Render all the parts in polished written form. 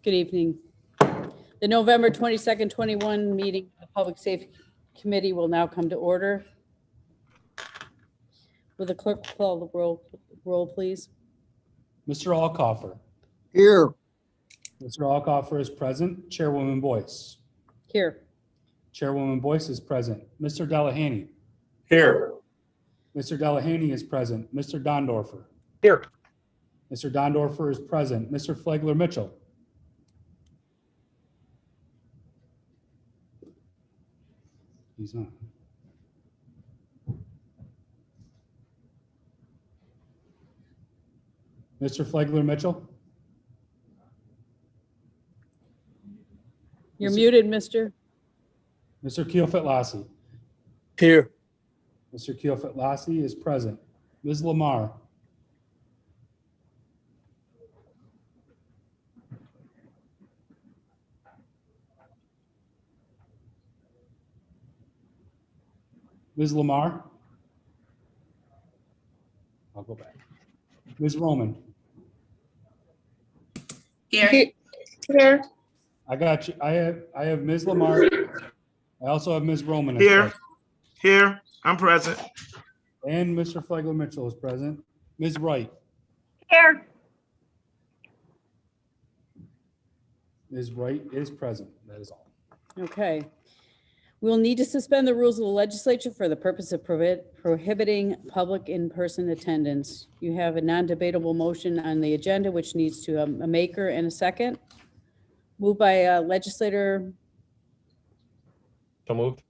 Good evening. The November 22nd, 21 meeting of the Public Safety Committee will now come to order. Will the clerk call the roll, please? Mr. Alcoffer. Here. Mr. Alcoffer is present. Chairwoman Boyce. Here. Chairwoman Boyce is present. Mr. Delahaney. Here. Mr. Delahaney is present. Mr. Dondorfer. Here. Mr. Dondorfer is present. Mr. Flagler Mitchell. He's on. Mr. Flagler Mitchell. You're Mr. muted, mister. Mr. Keelfit Lassie. Here. Mr. Keelfit Lassie is present. Ms. Lamar. Ms. Lamar. I'll go back. Ms. Roman. Here. I got you. I have Ms. Lamar. I also have Ms. Roman. as Here. present. Here, I'm present. And Mr. Flagler Mitchell is present. Ms. Wright. Here. Ms. Wright is present. That is all. Okay. We will need to suspend the rules of the legislature for the purpose of prohibiting public in-person attendance. You have a non-debatable motion on the agenda, which needs to a maker and a second. Moved by legislator So moved.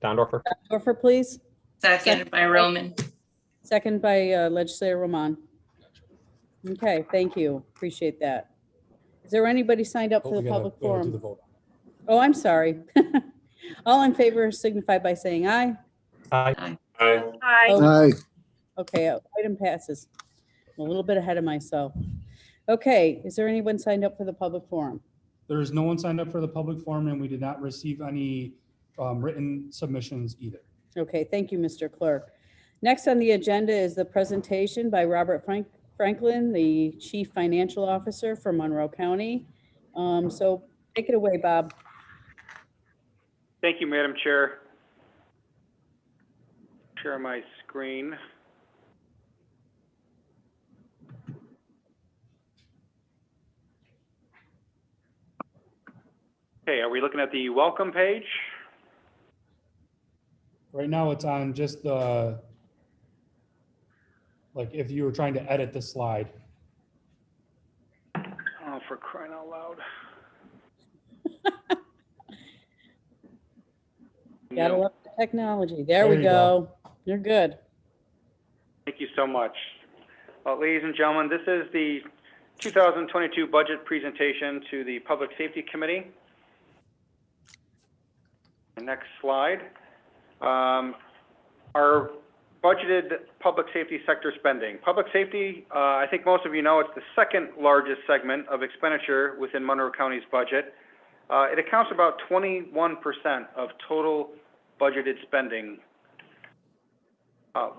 Dondorfer. Dorfer, please. Second by Roman. Second by legislator Roman. Okay, thank you. Appreciate that. Is there anybody signed up for the public forum? Vote. Oh, I'm sorry. All in favor signify by saying aye. Aye. Aye. Aye. Okay, item passes. I'm a little bit ahead of myself. Okay, is there anyone signed up for the public forum? There is no one signed up for the public forum, and we did not receive any written submissions either. Okay, thank you, Mr. Clerk. Next on the agenda is the presentation by Robert Franklin, the Chief Financial Officer for Monroe County. So take it away, Bob. Thank you, Madam Chair. Share my screen. Okay, are we looking at the welcome page? Right now, it's on just the, like, if you were trying to edit the slide. Oh, for crying out loud. Gotta love the technology. There we you go. You're good. Thank you so much. Well, ladies and gentlemen, this is the 2022 budget presentation to the Public Safety Committee. The next slide. Our budgeted public safety sector spending. Public safety, I think most of you know, it's the second largest segment of expenditure within Monroe County's budget. It accounts for about 21% of total budgeted spending.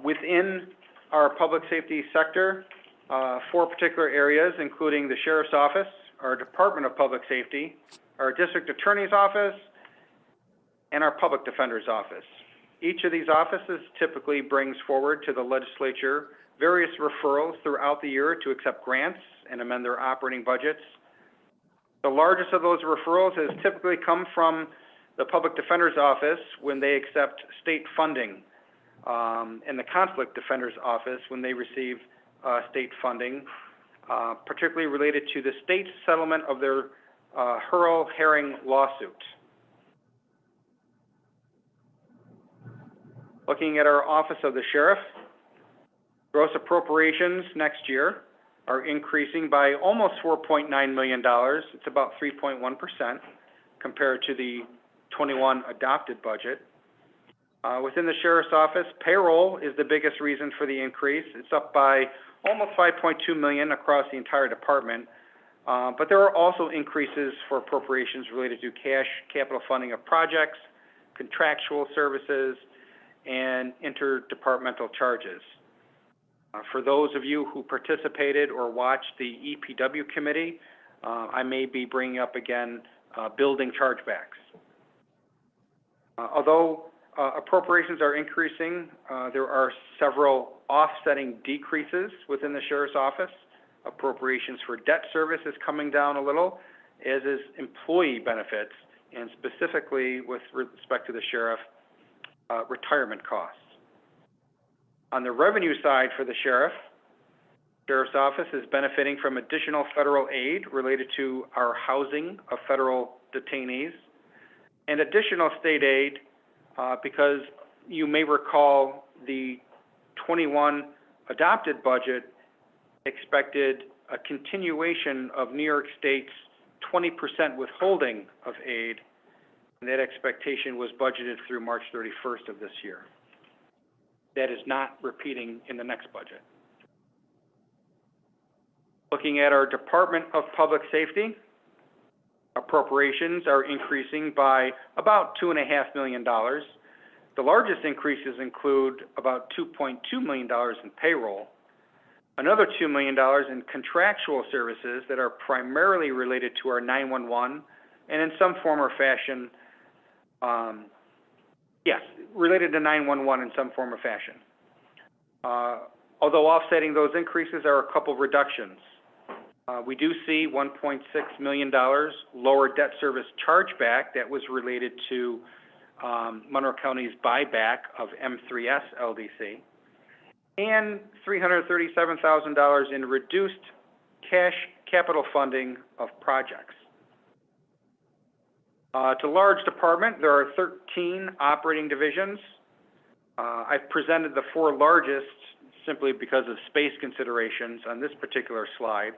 Within our public safety sector, 4 particular areas, including the Sheriff's Office, our Department of Public Safety, our District Attorney's Office, and our Public Defender's Office. Each of these offices typically brings forward to the legislature various referrals throughout the year to accept grants and amend their operating budgets. The largest of those referrals has typically come from the Public Defender's Office when they accept state funding, and the Conflict Defender's Office when they receive state funding, particularly related to the state's settlement of their Hurl Herring lawsuit. Looking at our Office of the Sheriff, gross appropriations next year are increasing by almost $4.9 million. It's about 3.1% compared to the 21 adopted budget. Within the Sheriff's Office, payroll is the biggest reason for the increase. It's up by almost $5.2 million across the entire department. But there are also increases for appropriations related to cash capital funding of projects, contractual services, and interdepartmental charges. For those of you who participated or watched the EPW committee, I may be bringing up again building chargebacks. Although appropriations are increasing, there are several offsetting decreases within the sheriff's office. Appropriations for debt service is coming down a little, as is employee benefits, and specifically with respect to the sheriff, retirement costs. On the revenue side for the sheriff's office is benefiting from additional federal aid related to our housing of federal detainees and additional state aid because you may recall the 21 adopted budget expected a continuation of New York State's 20% withholding of aid, and that expectation was budgeted through March 31st of this year. That is not repeating in the next budget. Looking at our Department of Public Safety, appropriations are increasing by about $2.5 million. The largest increases include about $2.2 million in payroll, another $2 million in contractual services that are primarily related to our 911 and in some form or fashion, related to 911 in some form or fashion. Although offsetting those increases are a couple reductions. We do see $1.6 million lower debt service chargeback that was related to Monroe County's buyback of M3S LDC, and $337,000 in reduced cash capital funding of projects. To large department, there are 13 operating divisions. I've presented the 4 largest simply because of space considerations on this particular slide.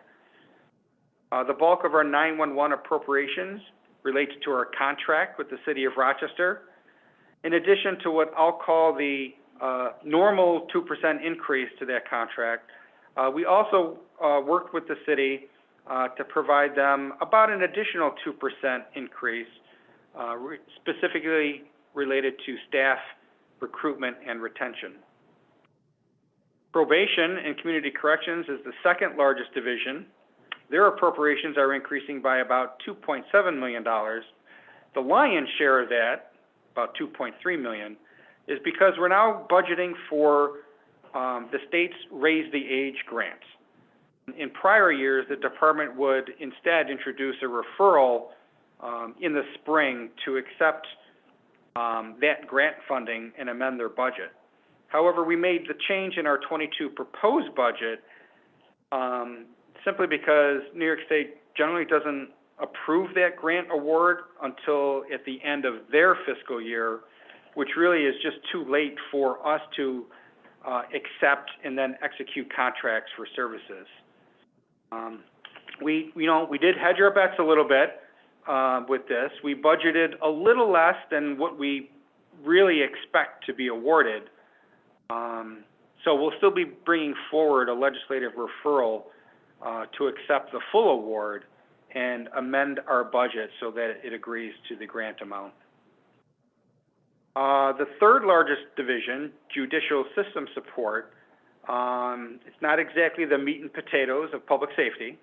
The bulk of our 911 appropriations relates to our contract with the City of Rochester. In addition to what I'll call the normal 2% increase to that contract, we also worked with the city to provide them about an additional 2% increase, specifically related to staff recruitment and retention. Probation and Community Corrections is the second largest division. Their appropriations are increasing by about $2.7 million. The lion's share of that, about $2.3 million, is because we're now budgeting for the state's Raise the Age grant. In prior years, the department would instead introduce a referral in the spring to accept that grant funding and amend their budget. However, we made the change in our 22 proposed budget simply because New York State generally doesn't approve that grant award until at the end of their fiscal year, which really is just too late for us to accept and then execute contracts for services. We did hedge our bets a little bit with this. We budgeted a little less than what we really expect to be awarded. So we'll still be bringing forward a legislative referral to accept the full award and amend our budget so that it agrees to the grant amount. The third largest division, Judicial System Support, it's not exactly the meat and potatoes of public safety.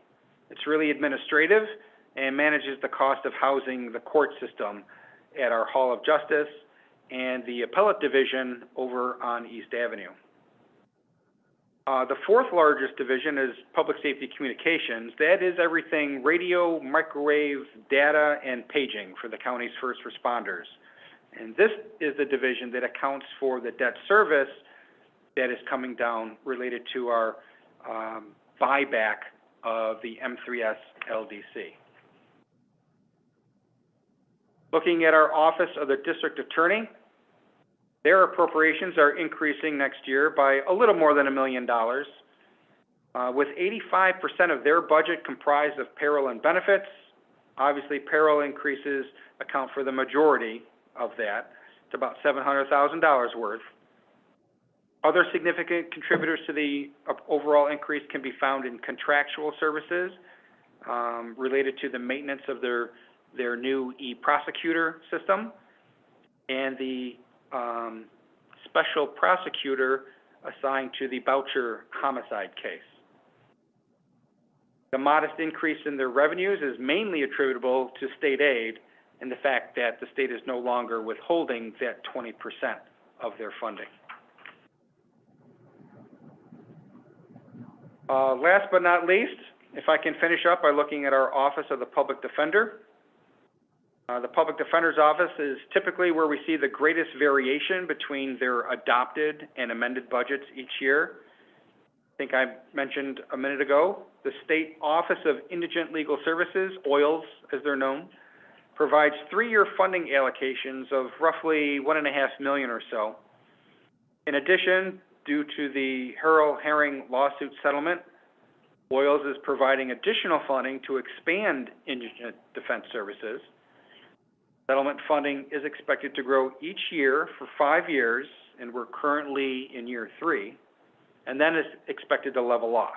It's really administrative and manages the cost of housing the court system at our Hall of Justice and the appellate division over on East Avenue. The fourth largest division is Public Safety Communications. That is everything radio, microwave, data, and paging for the county's first responders. And this is the division that accounts for the debt service that is coming down related to our buyback of the M3S LDC. Looking at our Office of the District Attorney, their appropriations are increasing next year by a little more than $1 million, with 85% of their budget comprised of payroll and benefits. Obviously, payroll increases account for the majority of that. It's about $700,000 worth. Other significant contributors to the overall increase can be found in contractual services related to the maintenance of their new e-prosecutor system and the special prosecutor assigned to the Boucher homicide case. The modest increase in their revenues is mainly attributable to state aid and the fact that the state is no longer withholding that 20% of their funding. Last but not least, if I can finish up by looking at our Office of the Public Defender. The Public Defender's Office is typically where we see the greatest variation between their adopted and amended budgets each year. I think I mentioned a minute ago, the State Office of Indigent Legal Services, OILS as they're known, provides 3-year funding allocations of roughly $1.5 million or so. In addition, due to the Hurrell Herring lawsuit settlement, OILS is providing additional funding to expand indigent defense services. Settlement funding is expected to grow each year for 5 years, and we're currently in year 3, and then is expected to level off.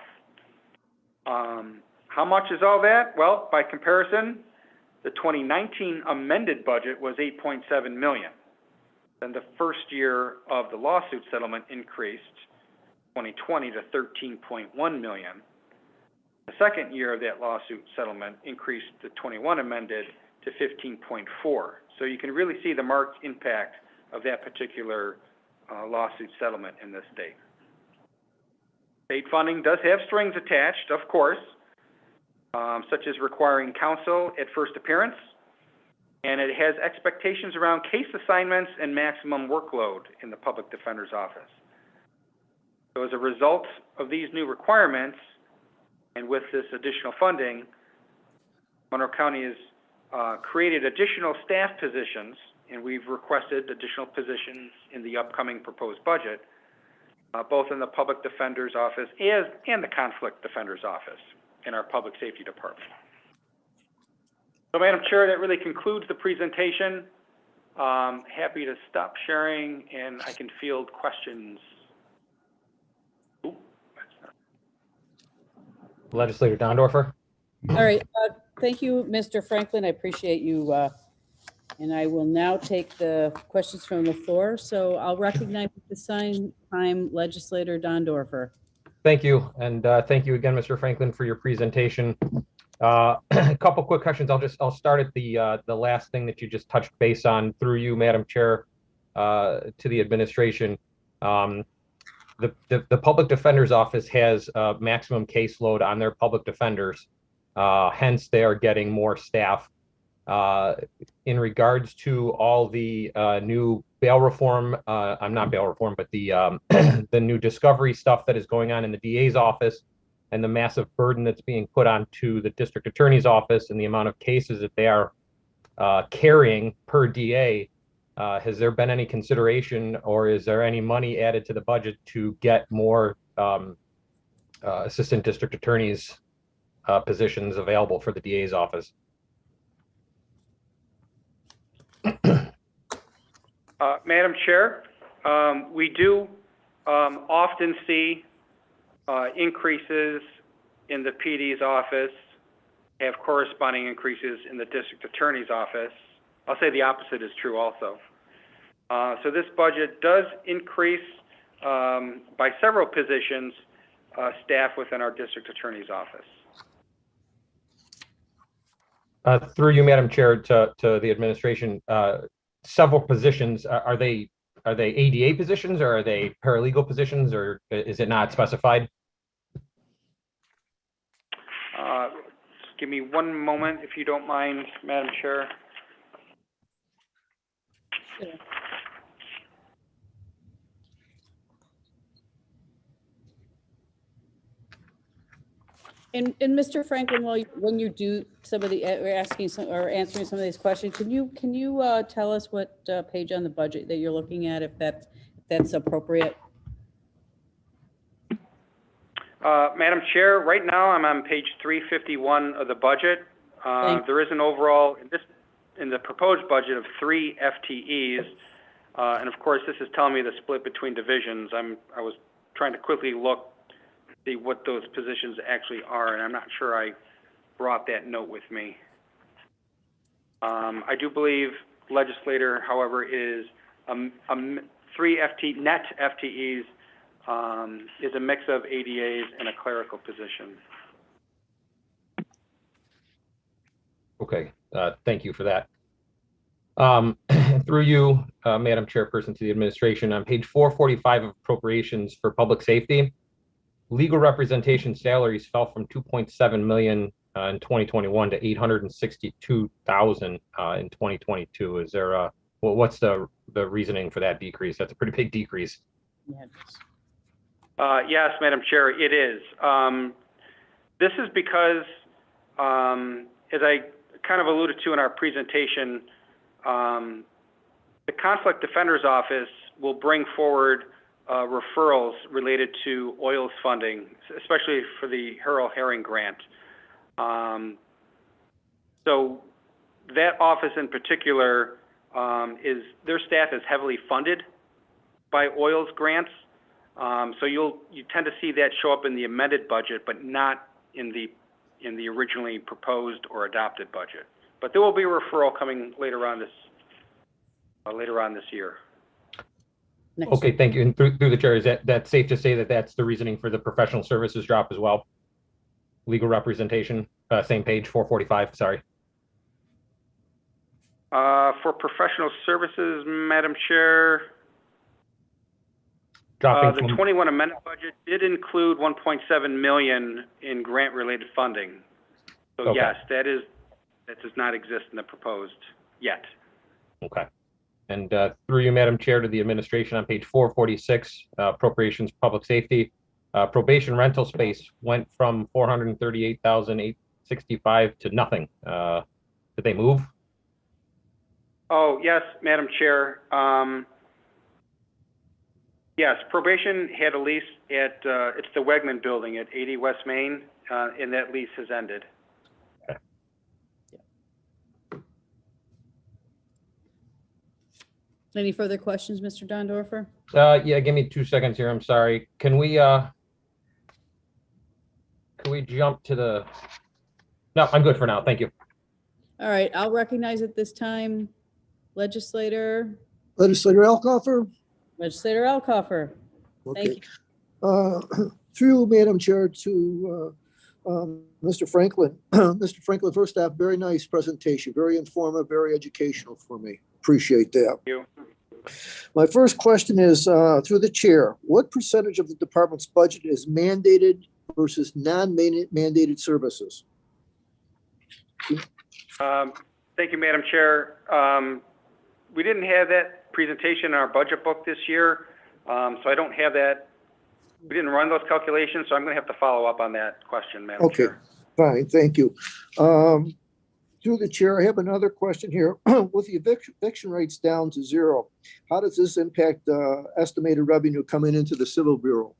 How much is all that? Well, by comparison, the 2019 amended budget was $8.7 million. Then the first year of the lawsuit settlement increased 2020 to $13.1 million. The second year of that lawsuit settlement increased the 21 amended to 15.4. So you can really see the marked impact of that particular lawsuit settlement in this state. State funding does have strings attached, of course, such as requiring counsel at first appearance, and it has expectations around case assignments and maximum workload in the Public Defender's Office. So as a result of these new requirements, and with this additional funding, Monroe County has created additional staff positions, and we've requested additional positions in the upcoming proposed budget, both in the Public Defender's Office and the Conflict Defender's Office in our Public Safety Department. So, Madam Chair, that really concludes the presentation. Happy to stop sharing, and I can field questions. Ooh, that's not... Legislator Dondorfer. All right, thank you, Mr. Franklin. I appreciate you. And I will now take the questions from the floor. So I'll recognize at this time Legislator Dondorfer. Thank you. And thank you again, Mr. Franklin, for your presentation. A couple quick questions. I'll start at the last thing that you just touched base on through you, Madam Chair, to the administration. The Public Defender's Office has a maximum caseload on their public defenders. Hence, they are getting more staff. In regards to all the new bail reform, I'm not bail reform, but the the new discovery stuff that is going on in the DA's office and the massive burden that's being put onto the district attorney's office and the amount of cases that they are carrying per DA, has there been any consideration or is there any money added to the budget to get more assistant district attorneys positions available for the DA's office? Madam Chair, we do often see increases in the PD's office, have corresponding increases in the district attorney's office. I'll say the opposite is true also. So this budget does increase by several positions staff within our district attorney's office. Through you, Madam Chair, to the administration, several positions, are they ADA positions or are they paralegal positions, or is it not specified? Just give me one moment, if you don't mind, Madam Chair. Sure. And Mr. Franklin, when you do some of the answering some of these questions, can you tell us what page on the budget that you're looking at, if that's appropriate? Madam Chair, right now I'm on page 351 of the budget. There is an overall in the proposed budget of 3 FTEs, and of course this is telling me the split between divisions. I was trying to quickly look, see what those positions actually are, and I'm not sure I brought that note with me. I do believe legislator, however, is 3 net FTEs is a mix of ADAs and a clerical position. Okay, thank you for that. Through you, Madam Chairperson, to the administration, on page 445 of appropriations for public safety, legal representation salaries fell from 2.7 million in 2021 to 862,000 in 2022. Is there a, well, what's the reasoning for that decrease? That's a pretty big decrease. Yeah. Yes, Madam Chair, it is. This is because, as I kind of alluded to in our presentation, the Conflict Defender's Office will bring forward referrals related to OILS funding, especially for the Harold Herring grant. So that office in particular, their staff is heavily funded by OILS grants. So you tend to see that show up in the amended budget, but not in the originally proposed or adopted budget. But there will be a referral coming later on this year. Next. Okay, thank you. And through the chair, is that safe to say that that's the reasoning for the professional services drop as well? Legal representation, same page, 445, sorry. For professional services, Madam Chair, Dropping the from, 21 amendment budget did include 1.7 million in grant-related funding. So Okay. yes, that does not exist in the proposed yet. okay. And through you, Madam Chair, to the administration, on page 446, appropriations, public safety, probation rental space went from 438,865 to nothing. Did they move? Oh, yes, Madam Chair. Yes, probation had a lease at, it's the Wegman Building at 80 West Main, and that lease has ended. Any further questions, Mr. Dondorfer? Yeah, give me 2 seconds here. I'm sorry. Can we jump to the, no, I'm good for now. Thank you. All right, I'll recognize at this time legislator Alcoffer. Alcoffer. Thank Okay. you. Through Madam Chair to Mr. Franklin. Mr. Franklin, first off, very nice presentation, very informative, very educational for me. Appreciate that. Thank you. My first question is, through the chair, what percentage of the department's budget is mandated versus non-mandated services? Thank you, Madam Chair. We didn't have that presentation in our budget book this year, so I don't have that. We didn't run those calculations, so I'm going to have to follow up on that question, Madam Okay, Chair. fine, thank you. Through the chair, I have another question here. With the eviction rates down to 0, how does this impact estimated revenue coming into the Civil Bureau?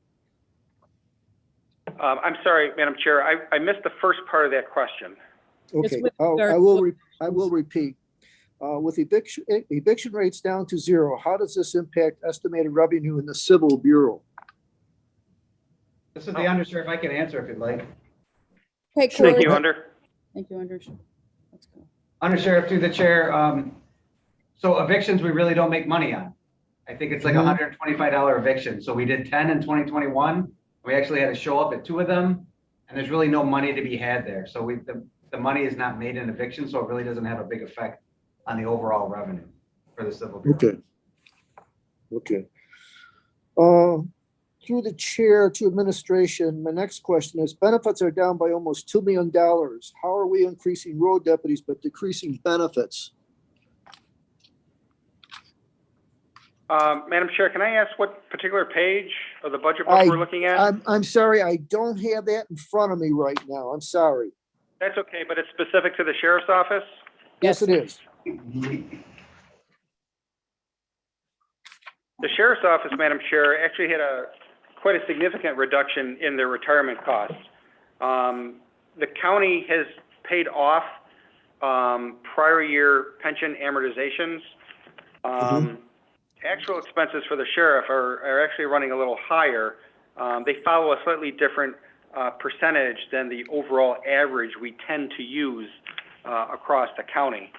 I'm sorry, Madam Chair, I missed the first part of that question. Okay, with I regard I will repeat. With eviction rates down to 0, how does this impact estimated revenue in the Civil Bureau? This is the undersheriff. I can answer if you'd like. Okay, Sure. Thank Corey. you, Under. Thank you, Anders. Let's go. Undersheriff to the chair. So evictions, we really don't make money on. I think it's like Mhm. $125 eviction. So we did 10 in 2021. We actually had to show up at 2 of them, and there's really no money to be had there. So the money is not made in eviction, so it really doesn't have a big effect on the overall revenue for the Civil Bureau. Okay. Okay. Through the chair to administration, my next question is, benefits are down by almost $2 million. How are we increasing road deputies but decreasing benefits? Madam Chair, can I ask what particular page of the budget book we're looking at? I'm sorry, I don't have that in front of me right now. I'm sorry. That's okay, but it's specific to the Sheriff's Office? Yes, it is. The Sheriff's Office, Madam Chair, actually had quite a significant reduction in their retirement costs. The county has paid off prior year pension amortizations. Actual expenses for the sheriff are actually running a little higher. They follow a slightly different percentage than the overall average we tend to use across the county.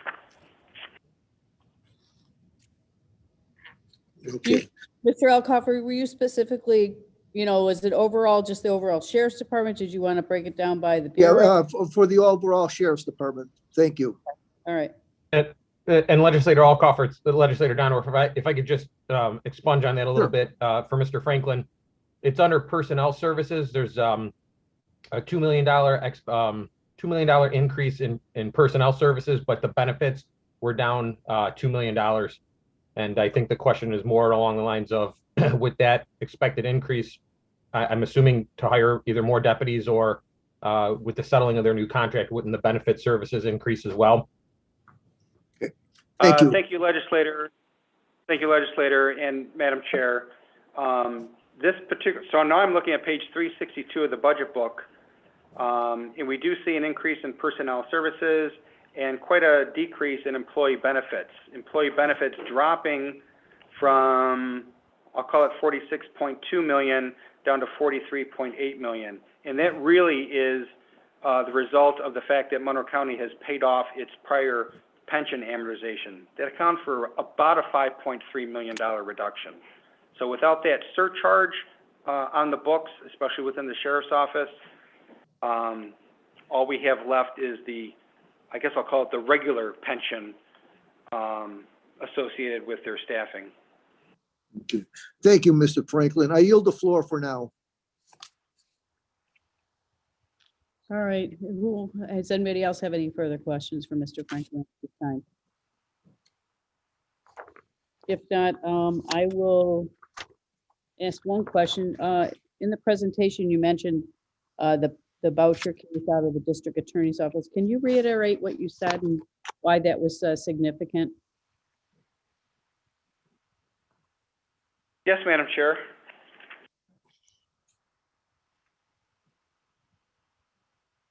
Okay. Mr. Alcoffer, were you specifically you know, was it overall, just the overall sheriff's department? Did you want to break it down by the Yeah, bureau? for the overall sheriff's department. Thank you. All right. And Legislator Alcoffer, Legislator Donor, if I could just expunge on that a little Sure. bit for Mr. Franklin. It's under personnel services. There's a $2 million increase in personnel services, but the benefits were down $2 million. And I think the question is more along the lines of, with that expected increase, I'm assuming to hire either more deputies or with the settling of their new contract, wouldn't the benefit services increase as well? Thank you. Thank you, legislator. Thank you, legislator and Madam Chair. So now I'm looking at page 362 of the budget book. And we do see an increase in personnel services and quite a decrease in employee benefits. Employee benefits dropping from, I'll call it 46.2 million down to 43.8 million. And that really is the result of the fact that Monroe County has paid off its prior pension amortization. That accounts for about a $5.3 million reduction. So without that surcharge on the books, especially within the sheriff's office, all we have left is I guess I'll call it the regular pension associated with their staffing. Okay. Thank you, Mr. Franklin. I yield the floor for now. All right. Does anybody else have any further questions for Mr. Franklin at this time? If not, I will ask one question. In the presentation, you mentioned the voucher case out of the district attorney's office. Can you reiterate what you said and why that was significant? Yes, Madam Chair.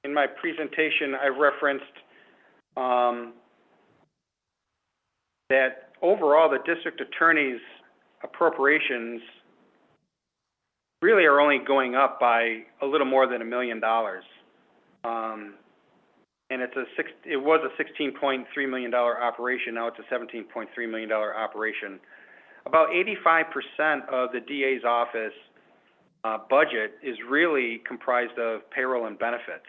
In my presentation, I referenced that overall the district attorney's appropriations really are only going up by a little more than $1 million. And it was a $16.3 million operation. Now it's a $17.3 million operation. About 85% of the DA's office budget is really comprised of payroll and benefits.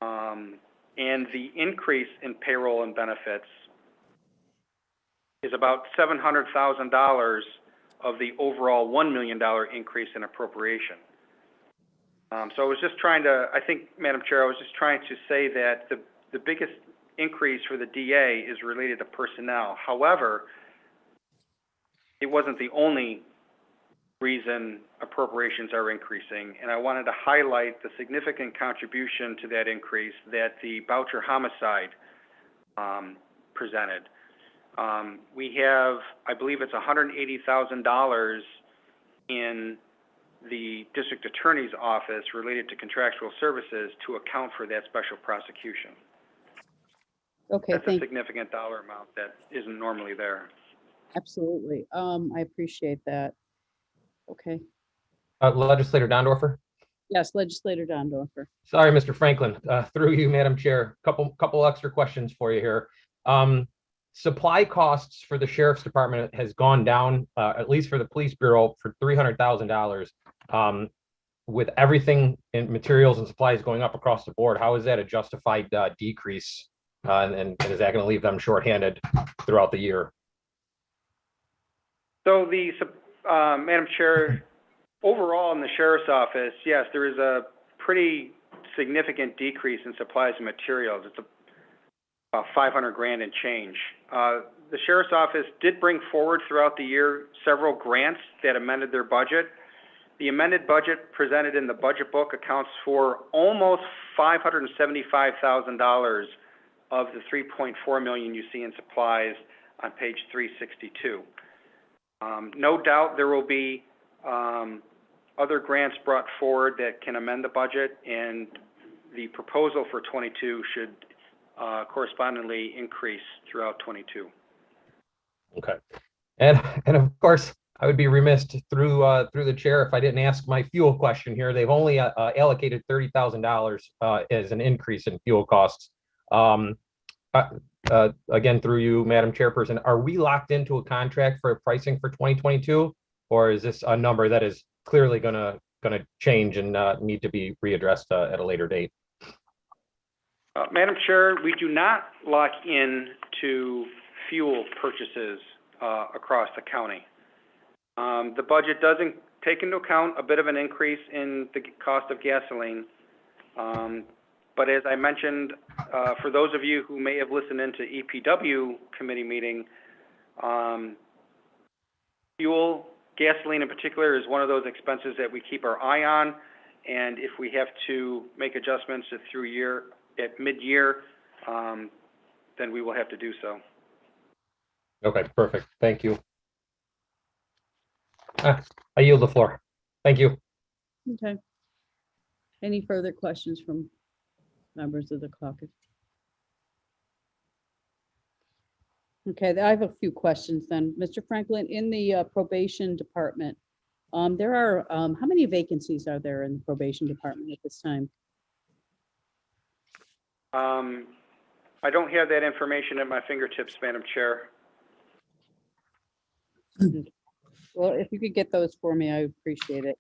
And the increase in payroll and benefits is about $700,000 of the overall $1 million increase in appropriation. So I was just trying to, I think, Madam Chair, I was just trying to say that the biggest increase for the DA is related to personnel. However, it wasn't the only reason appropriations are increasing, and I wanted to highlight the significant contribution to that increase that the Boucher homicide presented. We have, I believe it's $180,000 in the district attorney's office related to contractual services to account for that special prosecution. Okay, That's a thank you. significant dollar amount that isn't normally there. Absolutely. I appreciate that. Okay. Legislator Dondorfer. Yes, Legislator Dondorfer. Sorry, Mr. Franklin, through you, Madam Chair. Couple extra questions for you here. Supply costs for the Sheriff's Department has gone down, at least for the Police Bureau, for $300,000. With everything in materials and supplies going up across the board, how is that a justified decrease? And is that going to leave them shorthanded throughout the year? So Madam Chair, overall in the Sheriff's Office, yes, there is a pretty significant decrease in supplies and materials. It's about $500,000 and change. The Sheriff's Office did bring forward throughout the year several grants that amended their budget. The amended budget presented in the budget book accounts for almost $575,000 of the $3.4 million you see in supplies on page 362. No doubt there will be other grants brought forward that can amend the budget, and the proposal for 22 should correspondingly increase throughout 22. Okay, and of course, I would be remiss through the chair if I didn't ask my fuel question here. They've only allocated $30,000 as an increase in fuel costs. Again, through you, Madam Chairperson, are we locked into a contract for pricing for 2022, or is this a number that is clearly gonna change and need to be readdressed at a later date. Madam Chair, we do not lock in to fuel purchases across the county. The budget doesn't take into account a bit of an increase in the cost of gasoline. But as I mentioned, for those of you who may have listened into EPW committee meeting, fuel, gasoline in particular, is one of those expenses that we keep our eye on. And if we have to make adjustments at mid-year, then we will have to do so. Okay, perfect. Thank you. I yield the floor. Thank you. Okay. Any further questions from members of the caucus? Okay, I have a few questions then. Mr. Franklin, in the probation department, there are, how many vacancies are there in the probation department at this time? I don't have that information at my fingertips, Madam Chair. Well, if you could get those for me, I appreciate it.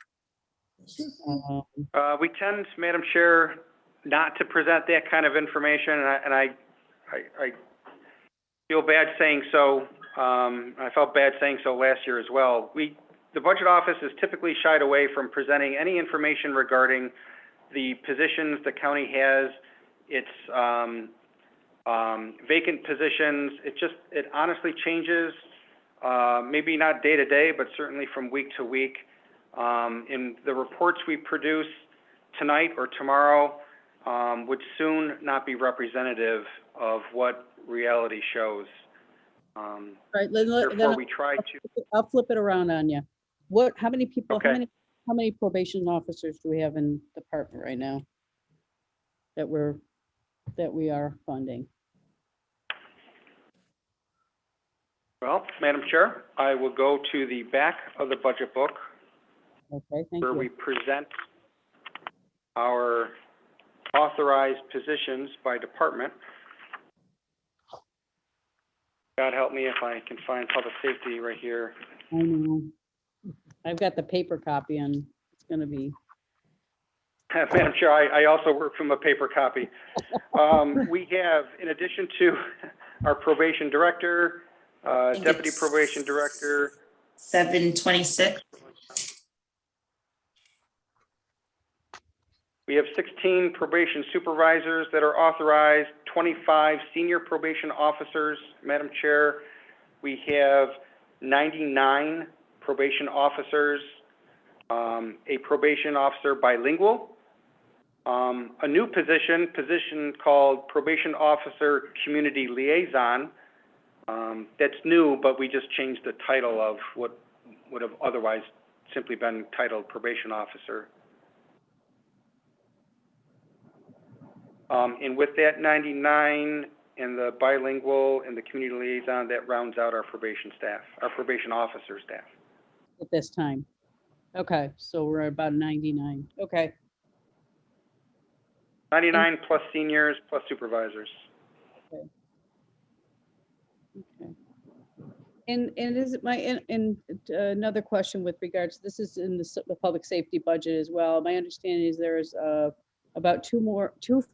We tend, Madam Chair, not to present that kind of information, and I feel bad saying so. I felt bad saying so last year as well. The budget office is typically shied away from presenting any information regarding the positions the county has, its vacant positions. It honestly changes, maybe not day to day, but certainly from week to week. In the reports we produce tonight or tomorrow would soon not be representative of what reality shows. Right, Therefore, we try to. I'll flip it around on you. How many people, Okay. how many probation officers do we have in the department right now that we are funding? Well, Madam Chair, I will go to the back of the budget book Okay, thank where we you. present our authorized positions by department. God help me if I can find public safety right here. I know. I've got the paper copy and it's gonna be, Madam Chair, I also work from a paper copy. We have, in addition to our probation director, deputy probation director, 726. we have 16 probation supervisors that are authorized, 25 senior probation officers, Madam Chair. We have 99 probation officers, a probation officer bilingual, a new position called probation officer community liaison. That's new, but we just changed the title of what would have otherwise simply been titled probation officer. And with that 99 and the bilingual and the community liaison, that rounds out our probation staff, our probation officer staff. at this time. Okay, so we're about 99. Okay, 99 plus seniors plus supervisors. okay. And is it and another question with regards, this is in the public safety budget as well. My understanding is there's about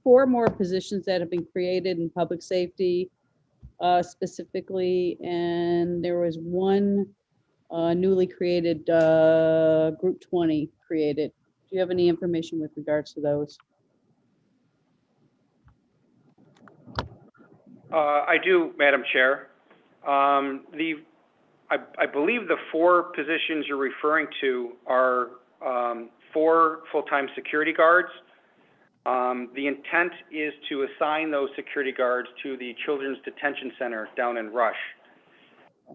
four more positions that have been created in public safety specifically, and there was one newly created group 20 created. Do you have any information with regards to those? I do, Madam Chair. I believe the four positions you're referring to are 4 full-time security guards. The intent is to assign those security guards to the Children's Detention Center down in Rush.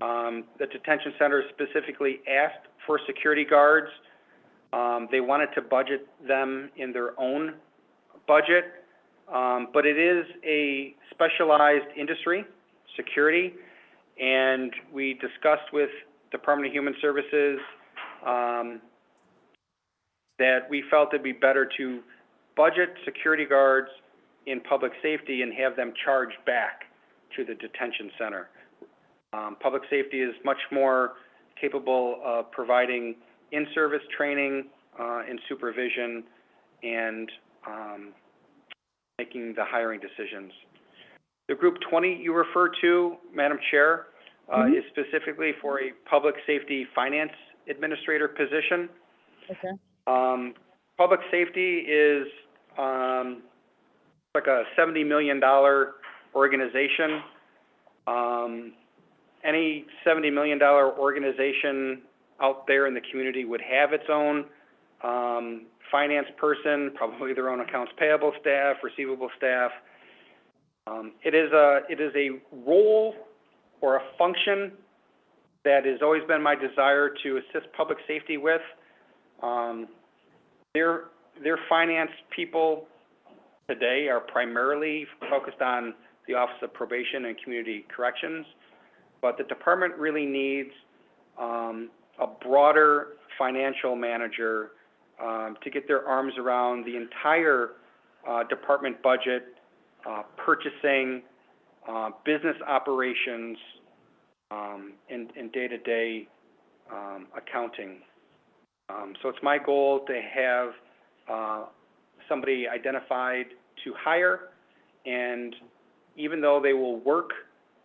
The detention center specifically asked for security guards. They wanted to budget them in their own budget, but it is a specialized industry, security, and we discussed with Department of Human Services that we felt it'd be better to budget security guards in public safety and have them charged back to the detention center. Public safety is much more capable of providing in-service training and supervision, and making the hiring decisions. The Group 20 you refer to, Madam Chair, is specifically for a public safety finance administrator position. Okay. Public safety is like a $70 million organization. Any $70 million organization out there in the community would have its own finance person, probably their own accounts payable staff, receivable staff. It is a role or a function that has always been my desire to assist public safety with. Their finance people today are primarily focused on the Office of Probation and Community Corrections, but the department really needs a broader financial manager to get their arms around the entire department budget, purchasing, business operations, and day-to-day accounting. So it's my goal to have somebody identified to hire, and even though they will work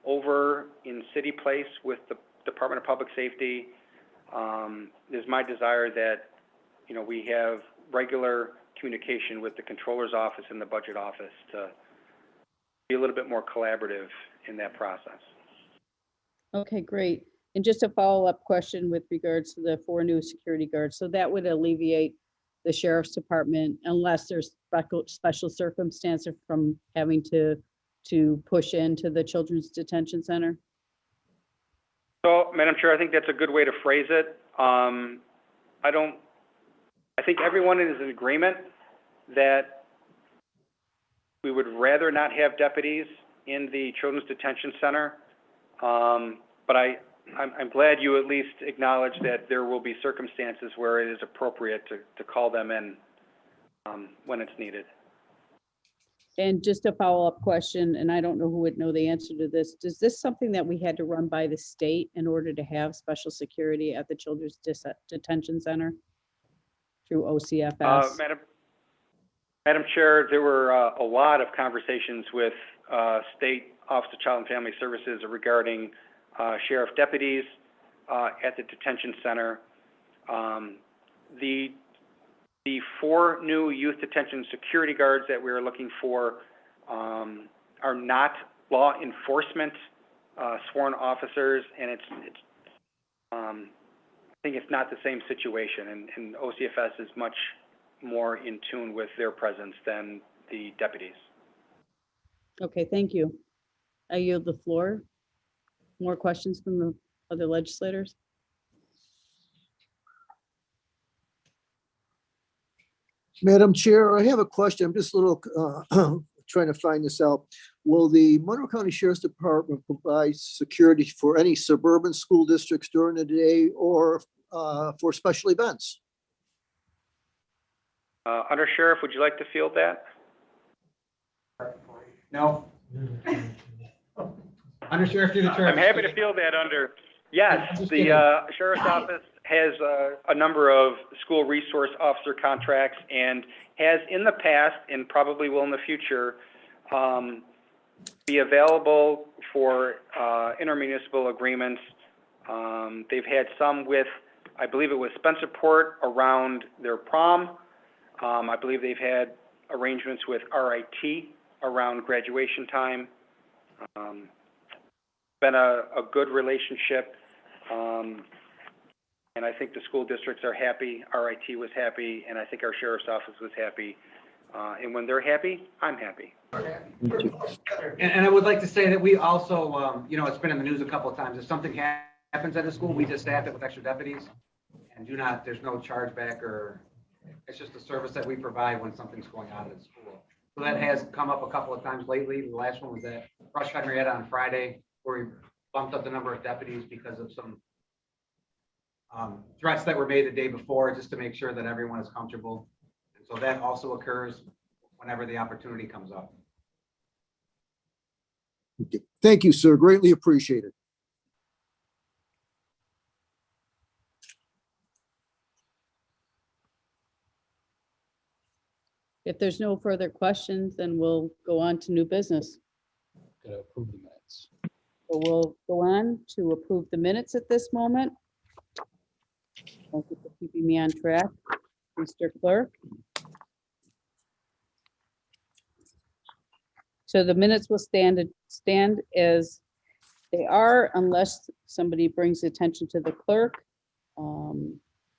over in City Place with the Department of Public Safety, it is my desire that, you know, we have regular communication with the Controller's Office and the Budget Office to be a little bit more collaborative in that process. Okay, great. And just a follow-up question with regards to the 4 new security guards. So that would alleviate the sheriff's department unless there's special circumstances from having to push into the Children's Detention Center? So, Madam Chair, I think that's a good way to phrase it. I think everyone is in agreement that we would rather not have deputies in the Children's Detention Center. But I'm glad you at least acknowledge that there will be circumstances where it is appropriate to call them in when it's needed. And just a follow-up question, and I don't know who would know the answer to this. Is this something that we had to run by the state in order to have special security at the Children's Detention Center through OCFS? Madam Chair, there were a lot of conversations with State Office of Child and Family Services regarding sheriff deputies at the detention center. The 4 new youth detention security guards that we are looking for are not law enforcement sworn officers, and I think it's not the same situation, and OCFS is much more in tune with their presence than the deputies. Okay, thank you. I yield the floor. More questions from the other legislators? Madam Chair, I have a question. I'm just a little trying to find this out. Will the Monroe County Sheriff's Department provide security for any suburban school districts during the day or for special events? Under Sheriff, would you like to field that? No. Under Sheriff, through the chair. I'm happy to field that under. Yes, the Sheriff's Office has a number of school resource officer contracts and has in the past and probably will in the future be available for intermunicipal agreements. They've had some with, I believe it was Spencerport around their prom. I believe they've had arrangements with RIT around graduation time. Been a good relationship. And I think the school districts are happy, RIT was happy, and I think our Sheriff's Office was happy. And when they're happy, I'm happy. And I would like to say that we also, you know, it's been in the news a couple of times. If something happens at the school, we just staff it with extra deputies and there's no chargeback, or it's just a service that we provide when something's going on at the school. So that has come up a couple of times lately. The last one was at Rush Henrietta on Friday, where we bumped up the number of deputies because of some threats that were made the day before, just to make sure that everyone is comfortable. And so that also occurs whenever the opportunity comes up. Okay. Thank you, sir. Greatly appreciated. If there's no further questions, then we'll go on to new business. Gotta approve the minutes. So we'll go on to approve the minutes at this moment. Thank you for keeping me on track, Mr. Clerk. So the minutes will stand as they are unless somebody brings attention to the clerk.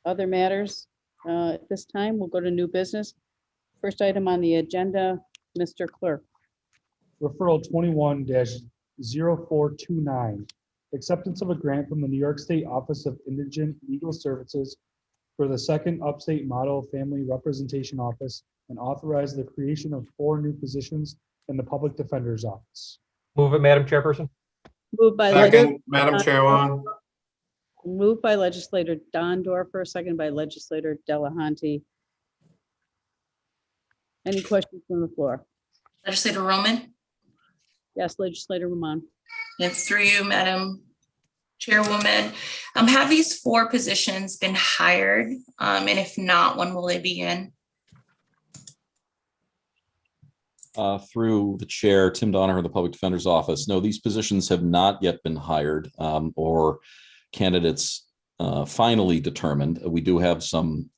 Other matters, at this time, we'll go to new business. First item on the agenda, Mr. Clerk. Referral 21-0429, acceptance of a grant from the New York State Office of Indigent Legal Services for the second Upstate Model Family Representation Office and authorize the creation of 4 new positions in the Public Defender's Office. Move it, Madam Chairperson. Moved by Second, Madam Chairwoman. Moved by legislator Don Dorfer, second by legislator Delahanty. Any questions from the floor? Legislator Roman, Yes, legislator Roman. and through you, Madam Chairwoman. Have these 4 positions been hired? And if not, when will they begin? Through the chair, Tim Donaher, the Public Defender's Office. No, these positions have not yet been hired or candidates finally determined. We do have some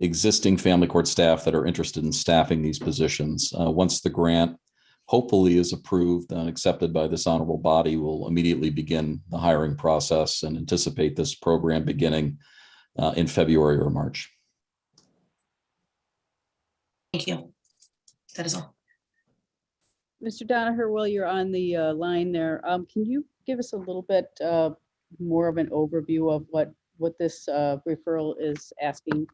existing family court staff that are interested in staffing these positions. Once the grant hopefully is approved and accepted by this honorable body, we'll immediately begin the hiring process and anticipate this program beginning in February or March. Thank you. That is all. Mr. Donaher, while you're on the line there, can you give us a little bit more of an overview of what this referral is asking?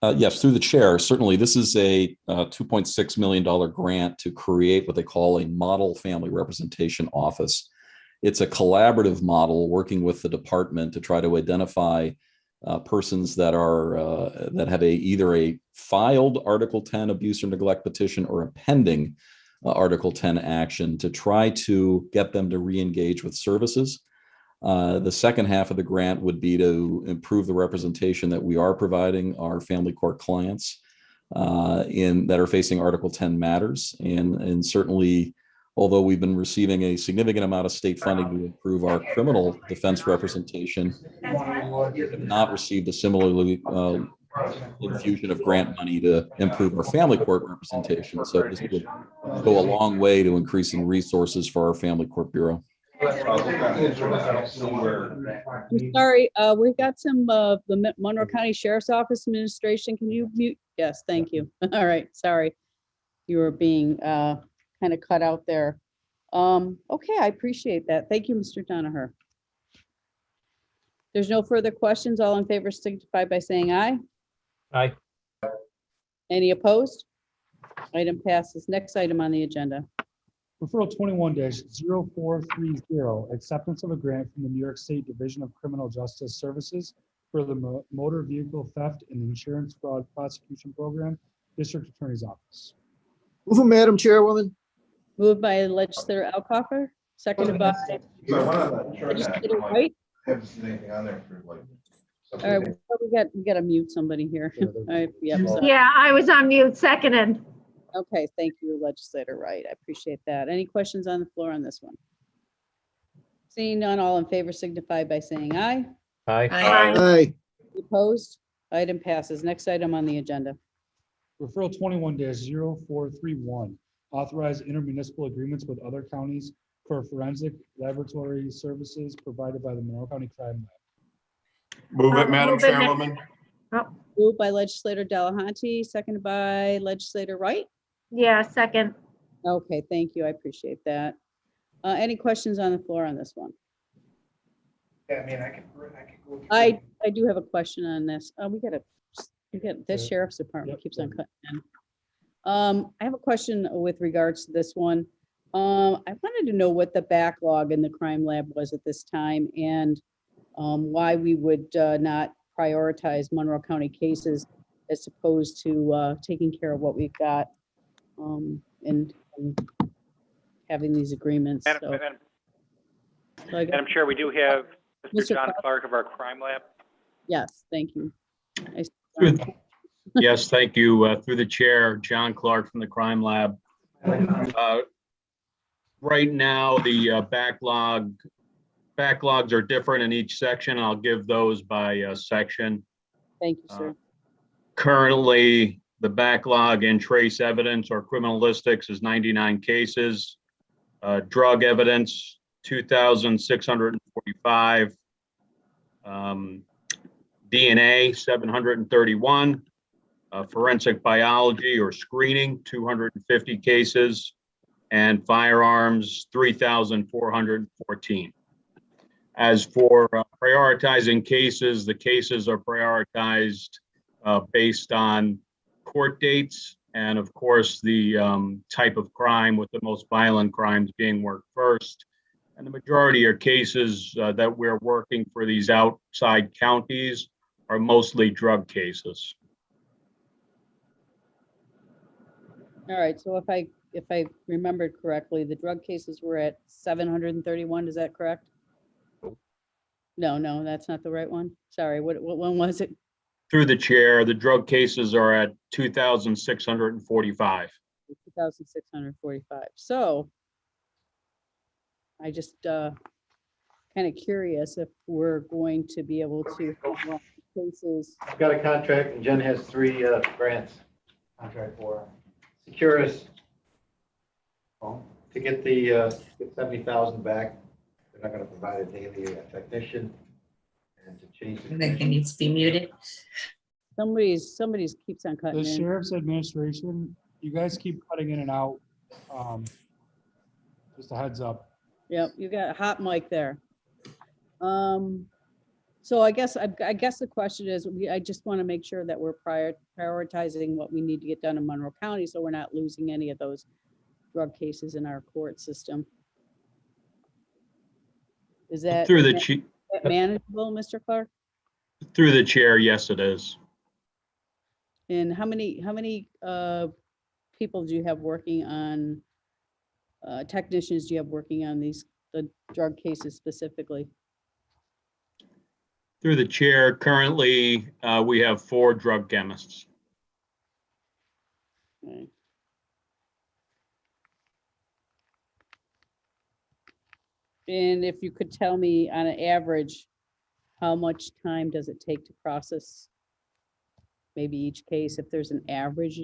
Yes, through the chair. Certainly, this is a $2.6 million grant to create what they call a model family representation office. It's a collaborative model working with the department to try to identify persons that are that have either a filed Article 10 abuse or neglect petition or a pending Article 10 action to try to get them to re-engage with services. The second half of the grant would be to improve the representation that we are providing our family court clients that are facing Article 10 matters. And certainly, although we've been receiving a significant amount of state funding to improve our criminal defense representation, we have not received a similarly infusion of grant money to improve our family court representation. So this would go a long way to increasing resources for our family court bureau. I'm sorry, we've got some the Monroe County Sheriff's Office administration. Can you mute? Yes, thank you. All right, sorry. You were being kind of cut out there. Okay, I appreciate that. Thank you, Mr. Donaher. There's no further questions. All in favor signify by saying aye. Aye. Any opposed? Item passes. Next item on the agenda. Referral 21-0430, acceptance of a grant from the New York State Division of Criminal Justice Services for the Motor Vehicle Theft and Insurance Fraud Prosecution Program, District Attorney's Office. Move it, Madam Chairwoman. Moved by legislator Alcoffer, seconded by legislator White. Haven't seen anything on there for like. All right, we got to mute somebody here. All right, yep, sorry. Yeah, I was on mute, seconded. Okay, thank you, legislator Wright. I appreciate that. Any questions on the floor on this one? Seeing none, all in favor signify by saying aye. Aye. Aye. Aye. Opposed? Item passes. Next item on the agenda. Referral 21-0431, authorize intermunicipal agreements with other counties for forensic laboratory services provided by the Monroe County Crime Lab. Move it, Madam Move it, Chairwoman. Moved by legislator Delahanty, seconded by legislator Wright. Yeah, second. Okay, thank you. I appreciate that. Any questions on the floor on this one? Yeah, I mean, I could go through. I do have a question on this. We got this sheriff's department Yep. keeps on cutting in. I have a question with regards to this one. I wanted to know what the backlog in the crime lab was at this time and why we would not prioritize Monroe County cases as opposed to taking care of what we've got and having these agreements. So I got- Madam Chair, we do have Mr. Mr. John Clark. Clark of our crime lab. Yes, thank you. I- Yes, thank you. Through the chair, John Clark from the Crime Lab. Right now, the backlogs are different in each section. I'll give those by section. Thank you, sir. Currently, the backlog in trace evidence or criminalistics is 99 cases. Drug evidence, 2,645. DNA, 731. Forensic biology or screening, 250 cases. And firearms, 3,414. As for prioritizing cases, the cases are prioritized based on court dates and, of course, the type of crime, with the most violent crimes being worked first. And the majority of cases that we're working for these outside counties are mostly drug cases. All right, so if I remembered correctly, the drug cases were at 731, is that correct? No, that's not the right one. Sorry, what one was it? Through the chair, the drug cases are at 2,645. 2,645. So I just kind of curious if we're going to be able to have cases. I've got a contract and Jen has 3 grants contract for Securus. Well, to get the get 70,000 back, they're not going to provide a daily technician, and to change. I think it needs to be muted. Somebody's keeps on cutting The in. sheriff's administration, you guys keep cutting in and out. Just a heads up. Yep, you got a hot mic there. So I guess the question is, I just want to make sure that we're prioritizing what we need to get done in Monroe County, so we're not losing any of those drug cases in our court system. Is that Through the chief, manageable, Mr. Clark? through the chair, yes, it is. And how many people do you have working on, technicians do you have working on the drug cases specifically? Through the chair, currently, we have 4 drug chemists. Okay. And if you could tell me on an average, how much time does it take to process maybe each case, if there's an average?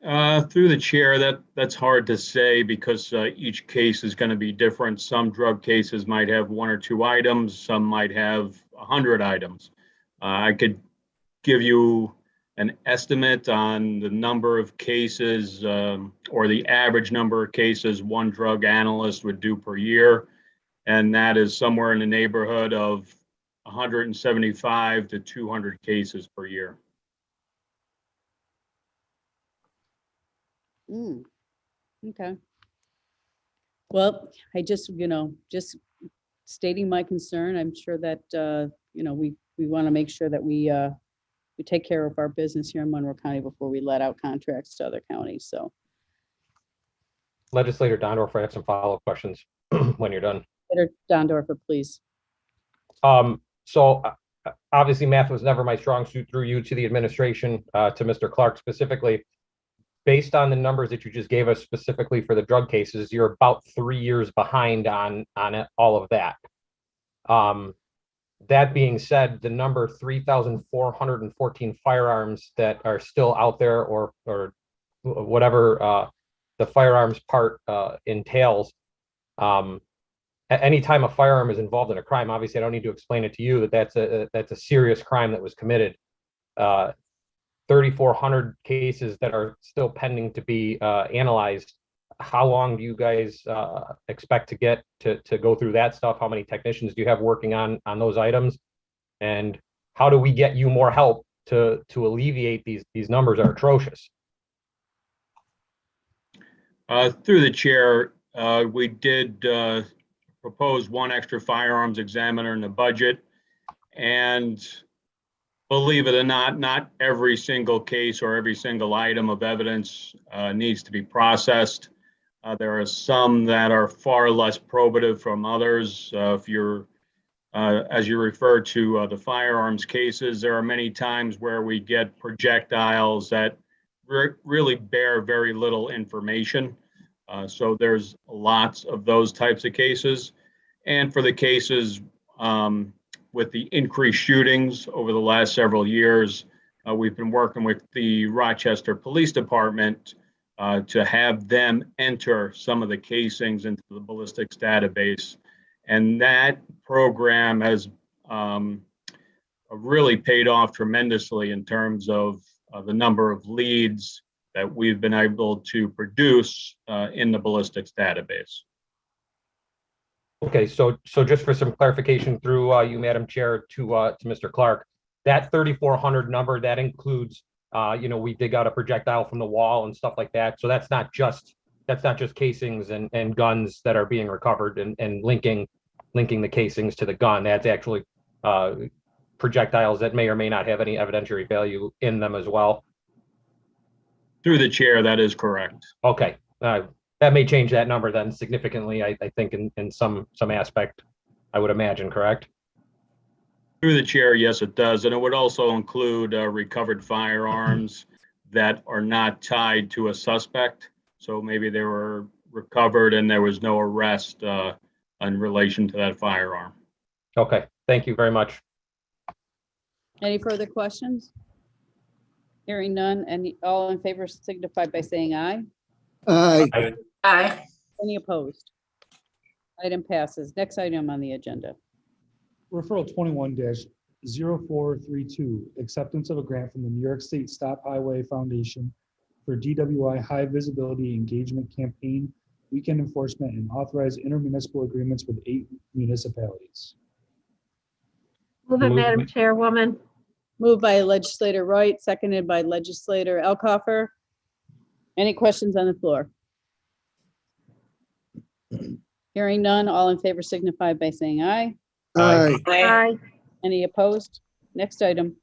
Through the chair, that's hard to say because each case is going to be different. Some drug cases might have 1 or 2 items, some might have 100 items. I could give you an estimate on the number of cases or the average number of cases one drug analyst would do per year. And that is somewhere in the neighborhood of 175 to 200 cases per year. Okay. Well, I just, just stating my concern. I'm sure that, we want to make sure that we take care of our business here in Monroe County before we let out contracts to other counties, so. Legislator Dondorf, I have some follow-up questions when you're done. Senator Dondorfer, please. So obviously math was never my strong suit. Through you to the administration, to Mr. Clark specifically. Based on the numbers that you just gave us specifically for the drug cases, you're about 3 years behind on all of that. That being said, the number 3,414 firearms that are still out there, or whatever the firearms part entails, anytime a firearm is involved in a crime, obviously I don't need to explain it to you that that's a serious crime that was committed. 3,400 cases that are still pending to be analyzed. How long do you guys expect to get to go through that stuff? How many technicians do you have working on those items? And how do we get you more help to alleviate these numbers are atrocious? Through the chair, we did propose 1 extra firearms examiner in the budget. And believe it or not every single case or every single item of evidence needs to be processed. There are some that are far less probative from others. If you're As you refer to the firearms cases, there are many times where we get projectiles that really bear very little information. So there's lots of those types of cases. And for the cases with the increased shootings over the last several years, we've been working with the Rochester Police Department to have them enter some of the casings into the ballistics database. And that program has really paid off tremendously in terms of the number of leads that we've been able to produce in the ballistics database. Okay, so just for some clarification through you, Madam Chair, to Mr. Clark, that 3,400 number, that includes, we dig out a projectile from the wall and stuff like that. So that's not just casings and guns that are being recovered and linking the casings to the gun. That's actually projectiles that may or may not have any evidentiary value in them as well. Through the chair, that is correct. Okay, that may change that number then significantly, I think in some aspect, I would imagine, correct? Through the chair, yes, it does. And it would also include recovered firearms that are not tied to a suspect. So maybe they were recovered and there was no arrest in relation to that firearm. Okay, thank you very much. Any further questions? Hearing none, and all in favor signify by saying aye. Aye. Aye. Any opposed? Item passes. Next item on the agenda. Referral 21-0432, acceptance of a grant from the New York State Stop Highway Foundation for DWI High Visibility Engagement Campaign, weekend enforcement, and authorize intermunicipal agreements with 8 municipalities. Move it, Madam Chairwoman. Moved by legislator Wright, seconded by legislator Elkoffer. Any questions on the floor? Hearing none, all in favor signify by saying aye. Aye. Aye. Any opposed? Next item.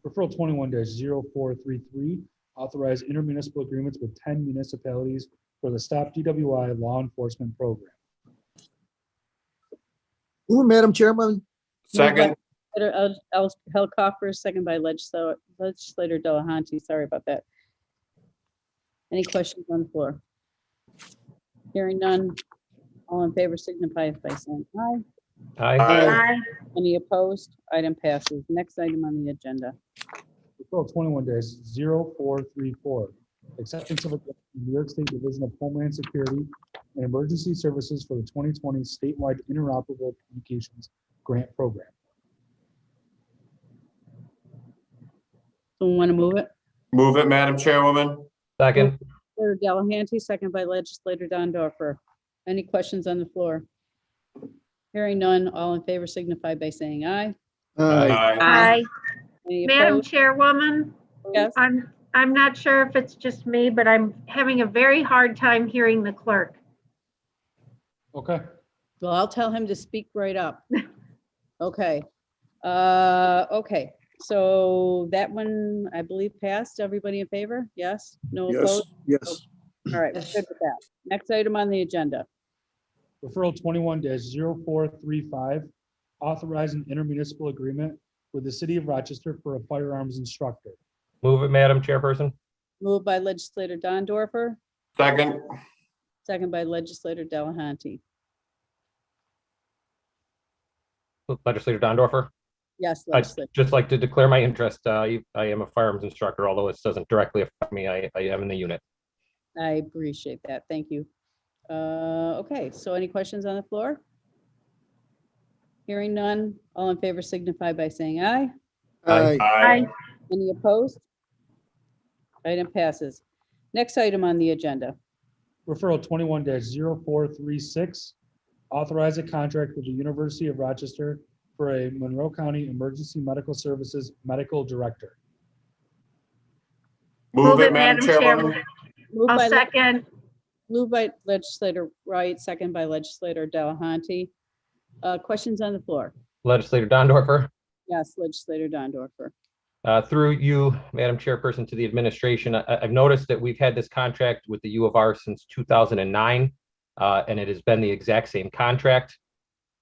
Referral 21-0433, authorize intermunicipal agreements with 10 municipalities for the Stop DWI law enforcement program. Move, Madam Chairman. Second. Elkoffer, second by legislator Delahanty. Sorry about that. Any questions on the floor? Hearing none, all in favor signify by saying aye. Aye. Aye. Any opposed? Item passes. Next item on the agenda. Referral 21-0434, acceptance of a grant from the New York State Division of Homeland Security and Emergency Services for the 2020 statewide interoperable communications grant program. Someone want to move it? Move it, Madam Chairwoman. Second. Legislator Delahanty, second by legislator Dondorfer. Any questions on the floor? Hearing none, all in favor signify by saying aye. Aye. Aye. Any Madam opposed? Chairwoman, Yes, I'm not sure if it's just me, but I'm having a very hard time hearing the clerk. Okay. well, I'll tell him to speak right up. Okay. Okay, so that one, I believe, passed. Everybody in favor? Yes? No Yes, opposed? yes. All right, we're good with that. Next item on the agenda. Referral 21-0435, authorize an intermunicipal agreement with the city of Rochester for a firearms instructor. Move it, Madam Chairperson. Moved by legislator Dondorfer, Second. second by legislator Delahanty. Legislator Dondorfer. Yes, I'd legislator. just like to declare my interest. I am a firearms instructor, although it doesn't directly affect me. I am in the unit. I appreciate that. Thank you. Okay, so any questions on the floor? Hearing none, all in favor signify by saying aye. Aye. Aye. Any opposed? Item passes. Next item on the agenda. Referral 21-0436, authorize a contract with the University of Rochester for a Monroe County Emergency Medical Services Medical Director. Move it, Madam Chairwoman. Moved I'll by second. Moved by legislator Wright, second by legislator Delahanty. Questions on the floor? Legislator Dondorfer. Yes, legislator Dondorfer. Through you, Madam Chairperson, to the administration, I've noticed that we've had this contract with the U of R since 2009, and it has been the exact same contract.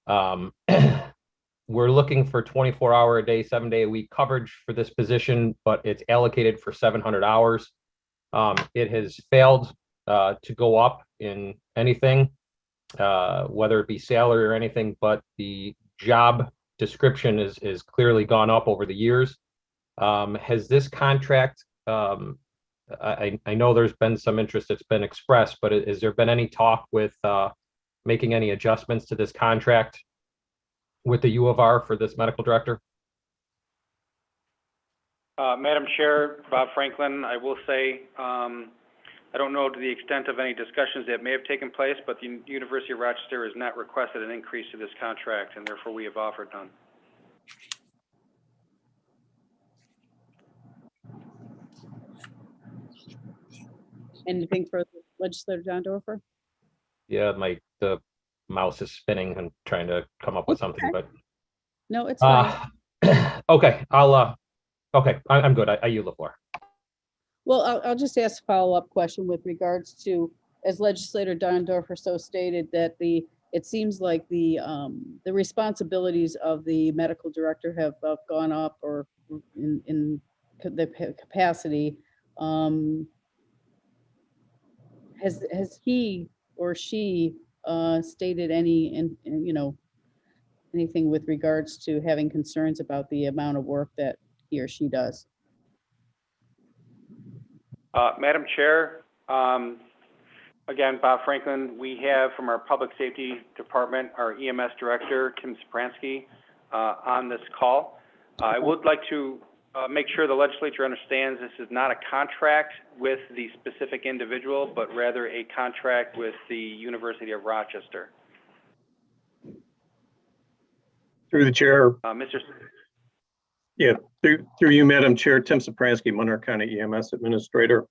We're looking for 24-hour a day, 7-day a week coverage for this position, but it's allocated for 700 hours. It has failed to go up in anything, whether it be salary or anything, but the job description is clearly gone up over the years. Has this contract, I know there's been some interest that's been expressed, but has there been any talk with making any adjustments to this contract with the U of R for this medical director? Madam Chair, Bob Franklin, I will say, I don't know to the extent of any discussions that may have taken place, but the University of Rochester has not requested an increase to this contract, and therefore we have offered none. Anything for Legislator Don Dorfer? Yeah, the mouse is spinning and trying to come up with something, but No, it's fine. okay, I'm good. I yield the floor. Well, I'll just ask a follow-up question with regards to, as Legislator Don Dorfer so stated, that it seems like the responsibilities of the medical director have gone up, or in the capacity. Has he or she stated anything with regards to having concerns about the amount of work that he or she does? Madam Chair, again, Bob Franklin, we have from our Public Safety Department, our EMS Director, Tim Sopransky, on this call. I would like to make sure the legislature understands this is not a contract with the specific individual, but rather a contract with the University of Rochester. Through the chair. Mr. Yeah, through you, Madam Chair, Tim Sopransky, Monroe County EMS Administrator.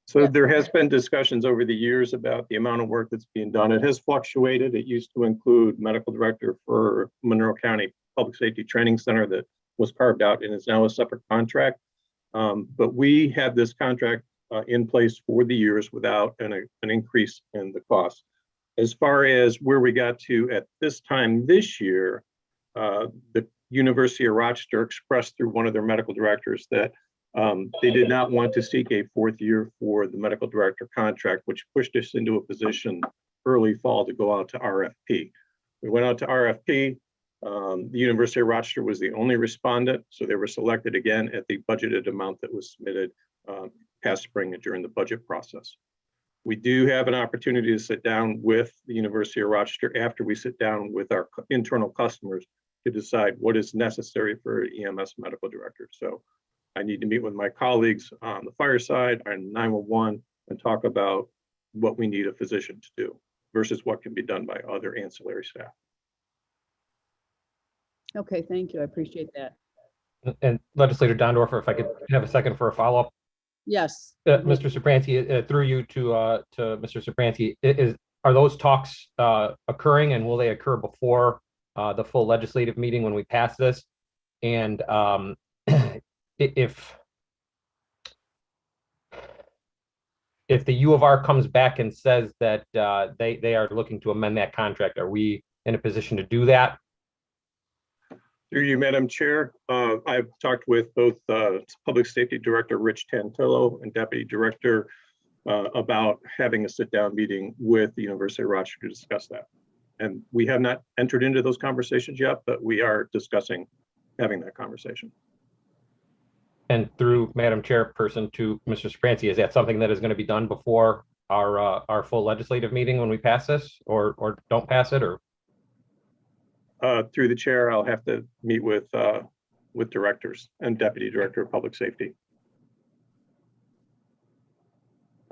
So there has been discussions over the years about the amount of work that's being done. It has fluctuated. It used to include medical director for Monroe County Public Safety Training Center that was carved out and is now a separate contract. But we have this contract in place for the years without an increase in the cost. As far as where we got to at this time this year, the University of Rochester expressed through one of their medical directors that they did not want to seek a fourth year for the medical director contract, which pushed us into a position early fall to go out to RFP. We went out to RFP. The University of Rochester was the only respondent, so they were selected again at the budgeted amount that was submitted past spring and during the budget process. We do have an opportunity to sit down with the University of Rochester after we sit down with our internal customers to decide what is necessary for EMS medical director. So I need to meet with my colleagues on the fire side and 911 and talk about what we need a physician to do versus what can be done by other ancillary staff. Okay, thank you. I appreciate that. And Legislator Don Dorfer, if I could have a second for a follow-up. Yes. Mr. Sopransky, through you to Mr. Sopransky, are those talks occurring, and will they occur before the full legislative meeting when we pass this? And if the U of R comes back and says that they are looking to amend that contract, are we in a position to do that? Through you, Madam Chair, I've talked with both Public Safety Director Rich Tantillo and Deputy Director about having a sit-down meeting with the University of Rochester to discuss that. And we have not entered into those conversations yet, but we are discussing having that conversation. And through Madam Chairperson to Mr. Sopransky, is that something that is going to be done before our full legislative meeting when we pass this, or don't pass it, or? Through the chair, I'll have to meet with directors and Deputy Director of Public Safety.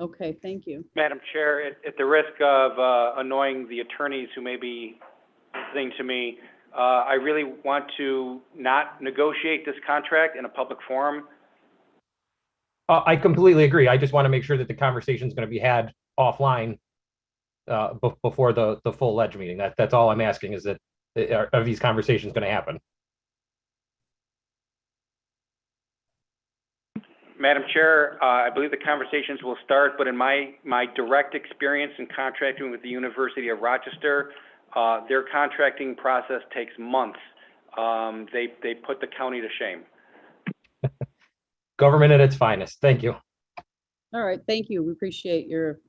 Okay, thank you. Madam Chair, at the risk of annoying the attorneys who may be listening to me, I really want to not negotiate this contract in a public forum. I completely agree. I just want to make sure that the conversation is going to be had offline before the full ledge meeting. That's all I'm asking, is that are these conversations going to happen? Madam Chair, I believe the conversations will start, but in my direct experience in contracting with the University of Rochester, Their contracting process takes months. They put the county to shame. Government at its finest. Thank you. All right, thank you. We appreciate your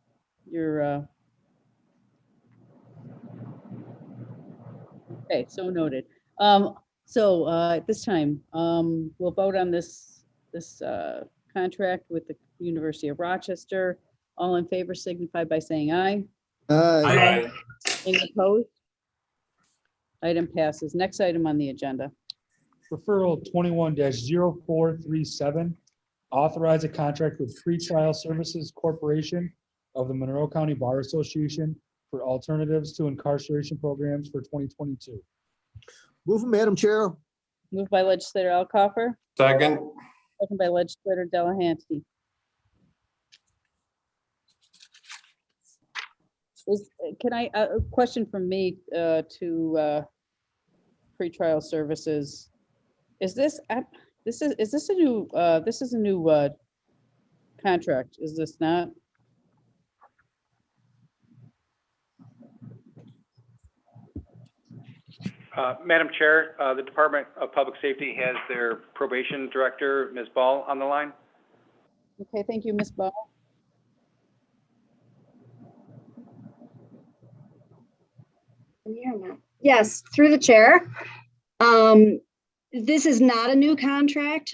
okay, so noted. At this time, we'll vote on this contract with the University of Rochester. All in favor signify by saying aye. Aye. Any opposed? Item passes. Next item on the agenda. Referral 21-0437, authorize a contract with Pretrial Services Corporation of the Monroe County Bar Association for alternatives to incarceration programs for 2022. Move, Madam Chair. Moved by legislator Alcoffer, Second. second by legislator Delahanty. A question from me to pretrial services. Is this a new contract? Is this not? Madam Chair, the Department of Public Safety has their probation director, Ms. Ball, on the line. Okay, thank you, Ms. Ball. Yes, through the chair. This is not a new contract.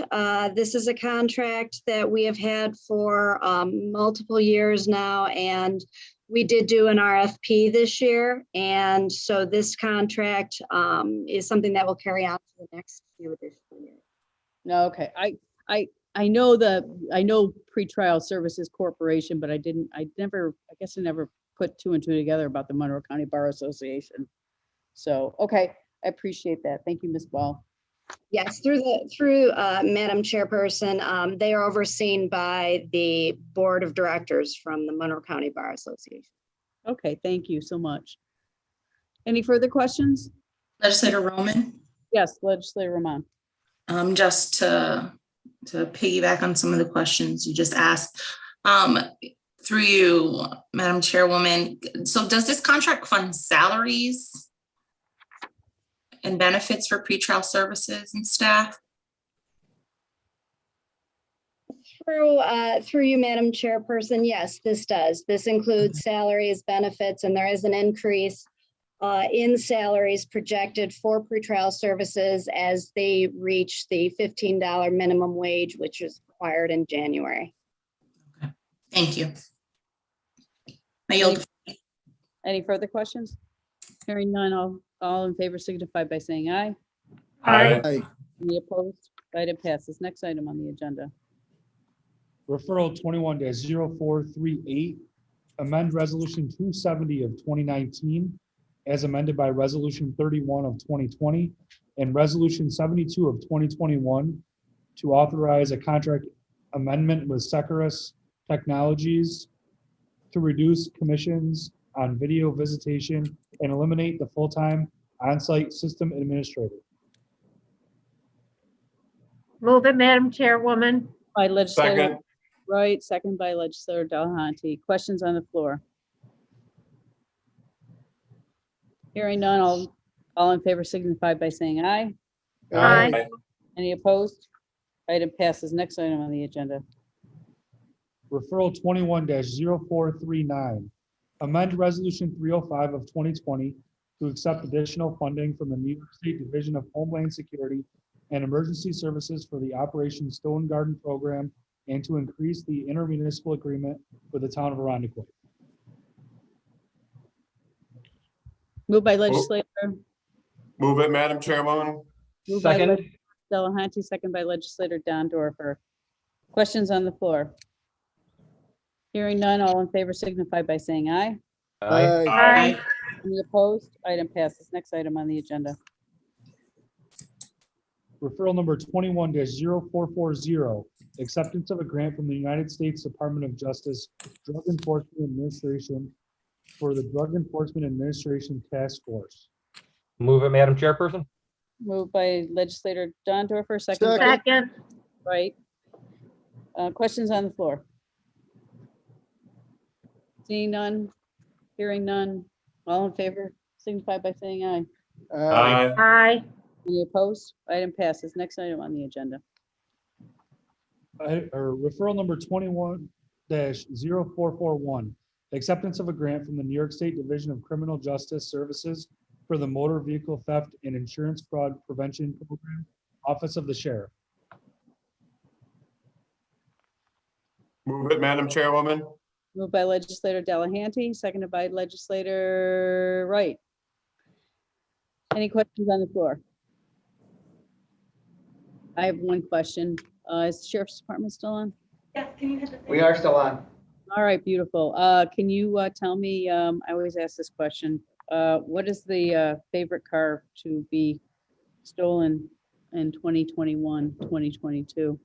This is a contract that we have had for multiple years now, and we did do an RFP this year. And so this contract is something that will carry on for the next few additional years. No, okay. I know Pretrial Services Corporation, but I never put two and two together about the Monroe County Bar Association. So, okay, I appreciate that. Thank you, Ms. Ball. Yes, through Madam Chairperson, they are overseen by the Board of Directors from the Monroe County Bar Association. Okay, thank you so much. Any further questions? Legislator Roman, Yes, Legislator Roman. just to piggyback on some of the questions you just asked, through you, Madam Chairwoman. So does this contract fund salaries and benefits for pretrial services and staff? Through you, Madam Chairperson, yes, this does. This includes salaries, benefits, and there is an increase in salaries projected for pretrial services as they reach the $15 minimum wage, which is required in January. Okay, thank you. I yield. Any further questions? Hearing none, all in favor signify by saying aye. Aye. Any opposed? Item passes. Next item on the agenda. Referral 21-0438, amend Resolution 270 of 2019 as amended by Resolution 31 of 2020 and Resolution 72 of 2021 to authorize a contract amendment with Securus Technologies to reduce commissions on video visitation and eliminate the full-time on-site system administrator. Move it, Madam Chairwoman. By legislator Second. Wright, second by legislator Delahanty. Questions on the floor? Hearing none, all in favor signify by saying aye. Aye. Any opposed? Item passes. Next item on the agenda. Referral 21-0439, amend Resolution 305 of 2020 to accept additional funding from the New York State Division of Homeland Security and Emergency Services for the Operation Stone Garden Program and to increase the intermunicipal agreement with the town of Arundequoit. Moved by legislator. Move it, Madam Chairwoman. Moved by Second. legislator Delahanty, second by legislator Dondorfer. Questions on the floor? Hearing none, all in favor signify by saying aye. Aye. Any opposed? Item passes. Next item on the agenda. Referral number 21-0440, acceptance of a grant from the United States Department of Justice Drug Enforcement Administration for the Drug Enforcement Administration Task Force. Move it, Madam Chairperson. Moved by legislator Dondorfer, second by Second. Wright. Questions on the floor? Seeing none, hearing none, all in favor signify by saying aye. Aye. Aye. Any opposed? Item passes. Next item on the agenda. Or referral number 21-0441, acceptance of a grant from the New York State Division of Criminal Justice Services for the Motor Vehicle Theft and Insurance Fraud Prevention Program, Office of the Sheriff. Move it, Madam Chairwoman. Moved by legislator Delahanty, seconded by legislator Wright. Any questions on the floor? I have one question. Is the Sheriff's Department still on? Yeah, can you hit the We are still on. All right, beautiful. Can you tell me, I always ask this question, what is the favorite car to be stolen in 2021, 2022?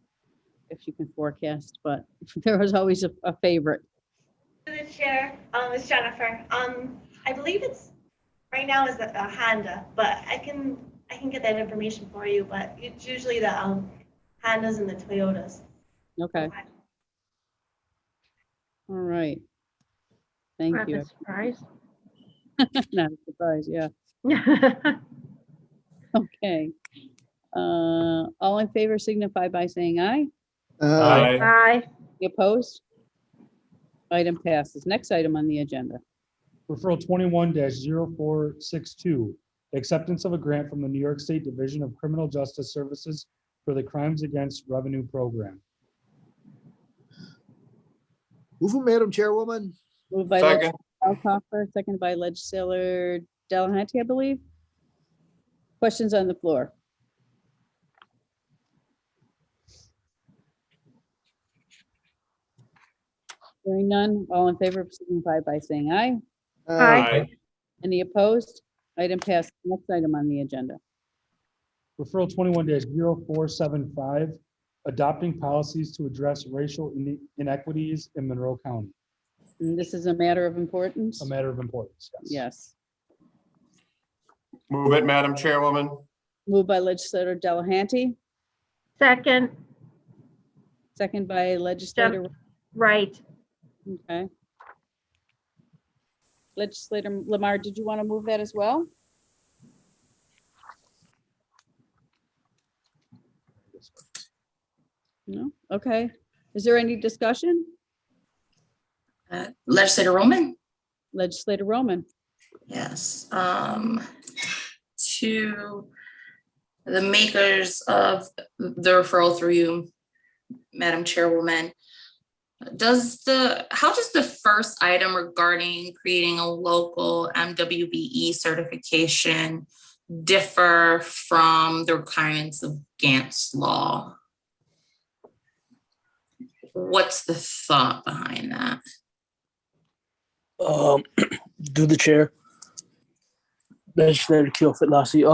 If you can forecast, but there was always a favorite. To the chair, it's Jennifer. I believe it's right now is a Honda, but I can get that information for you. But it's usually the Hondas and the Toyotas. Okay. All right. Thank Not you. a surprise. Not a surprise, yeah. Okay. All in favor signify by saying aye. Aye. Aye. Any opposed? Item passes. Next item on the agenda. Referral 21-0462, acceptance of a grant from the New York State Division of Criminal Justice Services for the Crimes Against Revenue Program. Move it, Madam Chairwoman. Moved by Second. legislator Alcoffer, seconded by legislator Delahanty, I believe. Questions on the floor? Hearing none, all in favor signify by saying aye. Aye. Any opposed? Item passed. Next item on the agenda. Referral 21-0475, adopting policies to address racial inequities in Monroe County. And this is a matter of importance? A matter of importance. Yes. Move it, Madam Chairwoman. Moved by legislator Delahanty, Second. second by legislator, Right. okay. Legislator Lamar, did you want to move that as well? No? Okay. Is there any discussion? Legislator Roman? Legislator Roman? Yes. To the makers of the referral through you, Madam Chairwoman, how does the first item regarding creating a local MWBE certification differ from the requirements of Gantz law? What's the thought behind that? Do the chair, Legislator Keophit Lassie.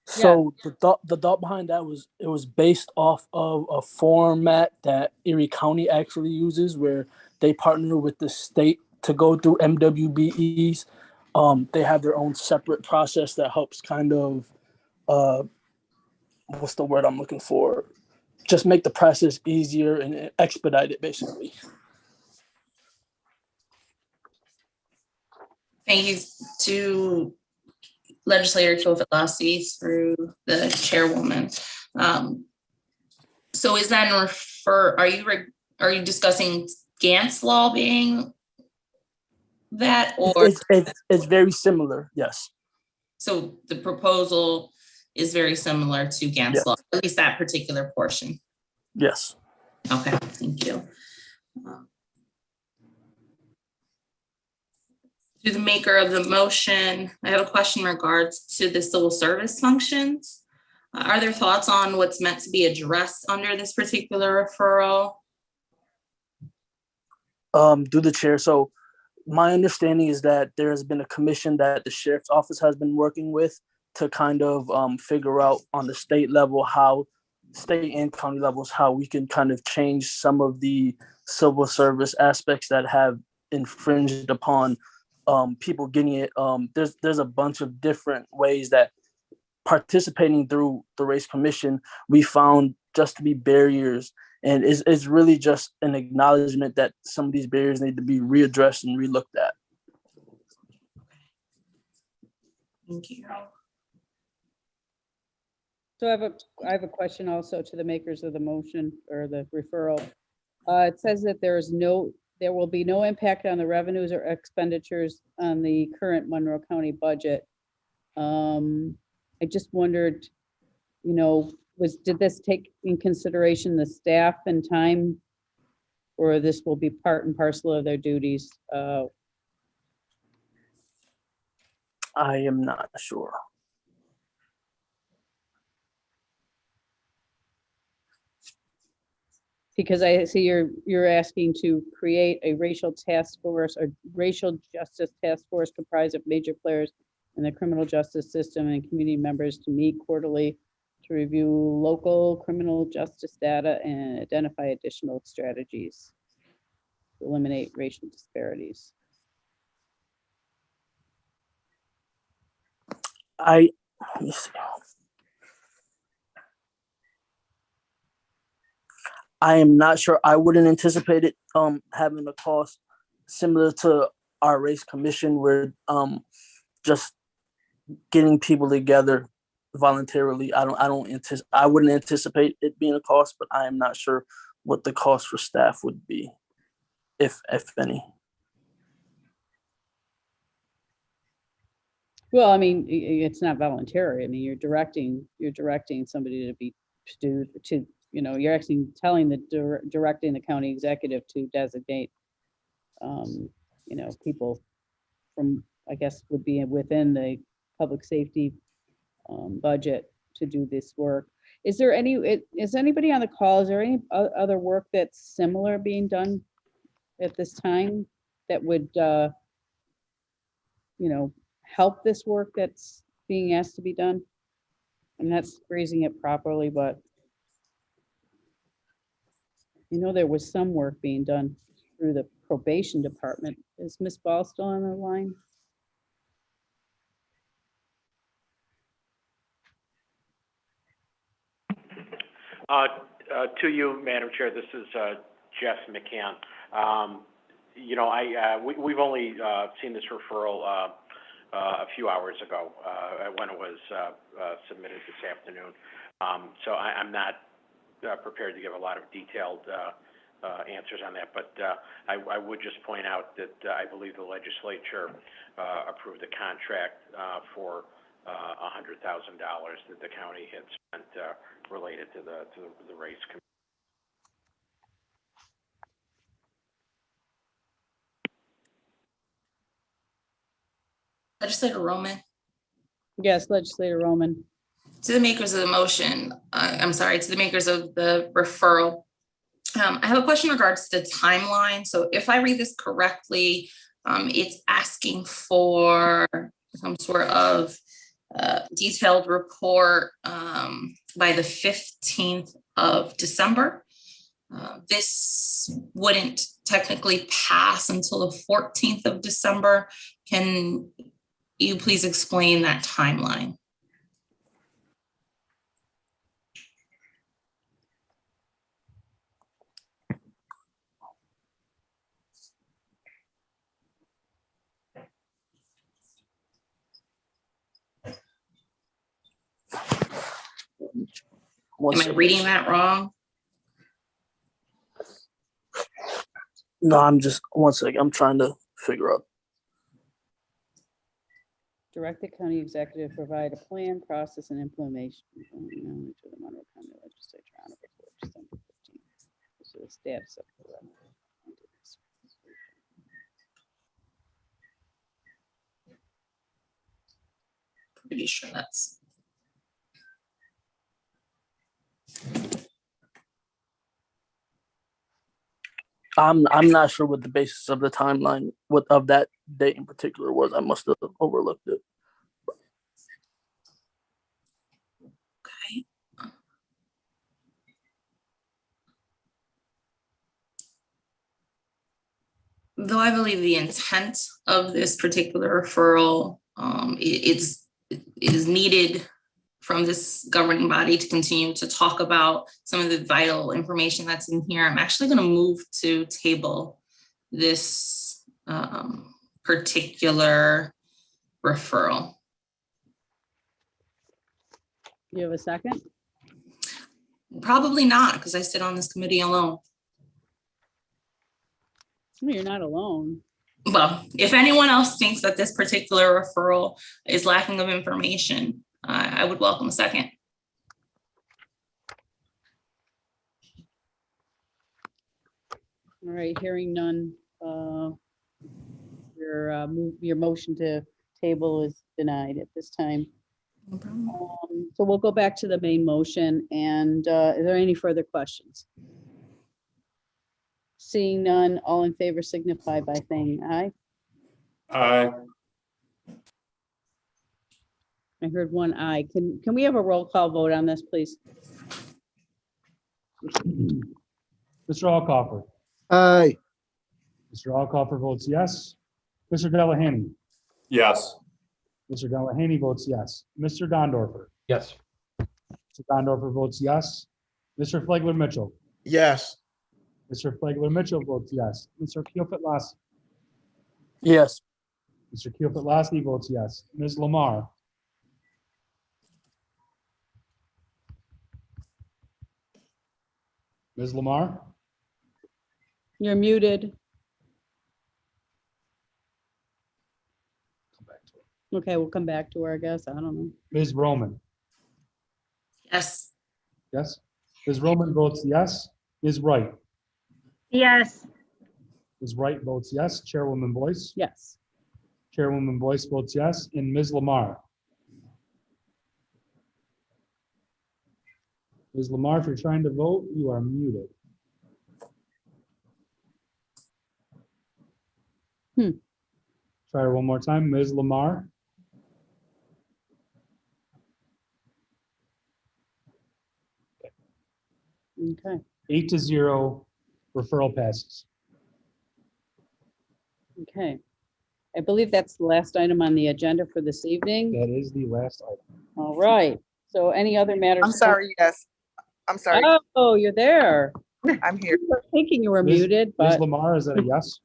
So the thought behind that was it was based off of a format that Erie County actually uses, where they partner with the state to go through MWBEs. They have their own separate process that helps kind of, what's the word I'm looking for? Just make the process easier and expedite it, basically. Thank you to Legislator Keophit Lassie through the chairwoman. So is that are you discussing Gantz law being that, or it's very similar? Yes. So the proposal is very similar to Gantz law, at least that particular portion. Yes. Okay, thank you. To the maker of the motion, I have a question in regards to the civil service functions. Are there thoughts on what's meant to be addressed under this particular referral? Do the chair. So my understanding is that there has been a commission that the sheriff's office has been working with to kind of figure out on the state level, how state and county levels, how we can kind of change some of the civil service aspects that have infringed upon people getting it. There's a bunch of different ways that participating through the race commission, we found just to be barriers. And it's really just an acknowledgement that some of these barriers need to be readdressed and relooked at. Thank you. So I have a question also to the makers of the motion or the referral. It says that there will be no impact on the revenues or expenditures on the current Monroe County budget. I just wondered, did this take in consideration the staff and time? Or this will be part and parcel of their duties? I am not sure. Because I see you're asking to create a racial task force or racial justice task force comprised of major players in the criminal justice system and community members to meet quarterly to review local criminal justice data and identify additional strategies to eliminate racial disparities. Let me see. I am not sure. I wouldn't anticipate it having a cost similar to our race commission, where just getting people together voluntarily. I wouldn't anticipate it being a cost, but I am not sure what the cost for staff would be, if any. Well, I mean, it's not voluntary. I mean, you're directing somebody to you're actually directing the county executive to designate, people from, I guess, would be within the public safety budget to do this work. Is anybody on the call? Is there any other work that's similar being done at this time that would, help this work that's being asked to be done? I'm not phrasing it properly, but there was some work being done through the probation department. Is Ms. Ball still on the line? To you, Madam Chair, this is Jeff McCann. We've only seen this referral a few hours ago when it was submitted this afternoon. So I'm not prepared to give a lot of detailed answers on that, but I would just point out that I believe the legislature approved a contract for $100,000 that the county had spent related to the race committee. Legislator Roman. Yes, Legislator Roman. To the makers of the motion, to the makers of the referral, I have a question in regards to the timeline. So if I read this correctly, it's asking for some sort of detailed report by the 15th of December. This wouldn't technically pass until the 14th of December. Can you please explain that timeline? Am I reading that wrong? No, one second. I'm trying to figure out. Direct the county executive to provide a plan, process, and implementation to the Monroe County Legislature on or before December 15th. So the staff's up for that. Pretty sure that's. I'm not sure what the basis of the timeline of that date in particular was. I must have overlooked it. Okay. Though I believe the intent of this particular referral is needed from this governing body to continue to talk about some of the vital information that's in here, I'm actually going to move to table this particular referral. You have a second? Probably not, because I sit on this committee alone. No, you're not alone. Well, if anyone else thinks that this particular referral is lacking of information, I would welcome a second. All right, hearing none. Your motion to table is denied at this time. No problem. So we'll go back to the main motion, and is there any further questions? Seeing none, all in favor signify by saying aye. Aye. I heard one aye. Can we have a roll call vote on this, please? Mr. Alcoffer. Aye. Mr. Alcoffer votes yes. Mr. Delahanty. Yes. Mr. Delahanty votes yes. Mr. Gondorfer. Yes. Mr. Gondorfer votes yes. Mr. Flagler Mitchell. Yes. Mr. Flagler Mitchell votes yes. Mr. Keelfit Lassie. Yes. Mr. Keelfit Lassie votes yes. Ms. Lamar. Ms. Lamar. You're muted. Okay, we'll come back to her, I guess. I don't know. Ms. Roman. Yes. Yes. Ms. Roman votes yes. Ms. Wright. Yes. Ms. Wright votes yes. Chairwoman Boyce. Yes. Chairwoman Boyce votes yes. And Ms. Lamar. Ms. Lamar, if you're trying to vote, you are muted. Try her one more time. Ms. Lamar. Okay. 8-0, referral passes. Okay. I believe that's the last item on the agenda for this evening. That is the last item. All right. So any other matters? I'm sorry, yes. I'm sorry. Oh, you're there. I'm here. I was thinking you were Ms. muted, Ms. but Lamar, is that a yes?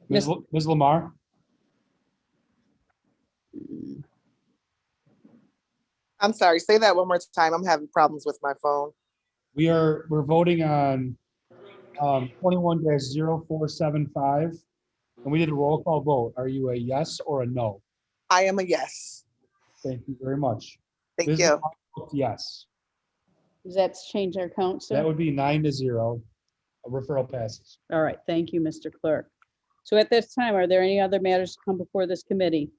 Ms. Lamar? I'm sorry. Say that one more time. I'm having problems with my phone. We're voting on 21-0475, and we did a roll call vote. Are you a yes or a no? I am a yes. Thank you very much. Thank Ms. you. Lamar votes yes. does that change our count, sir? That would be 9-0. A referral passes. All right. Thank you, Mr. Clerk. So at this time, are there any other matters to come before this committee?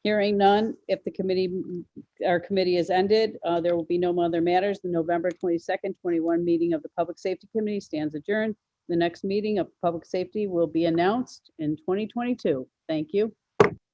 Hearing none, if our committee is ended, there will be no other matters. The November 22nd, 21 meeting of the Public Safety Committee stands adjourned. The next meeting of Public Safety will be announced in 2022. Thank you.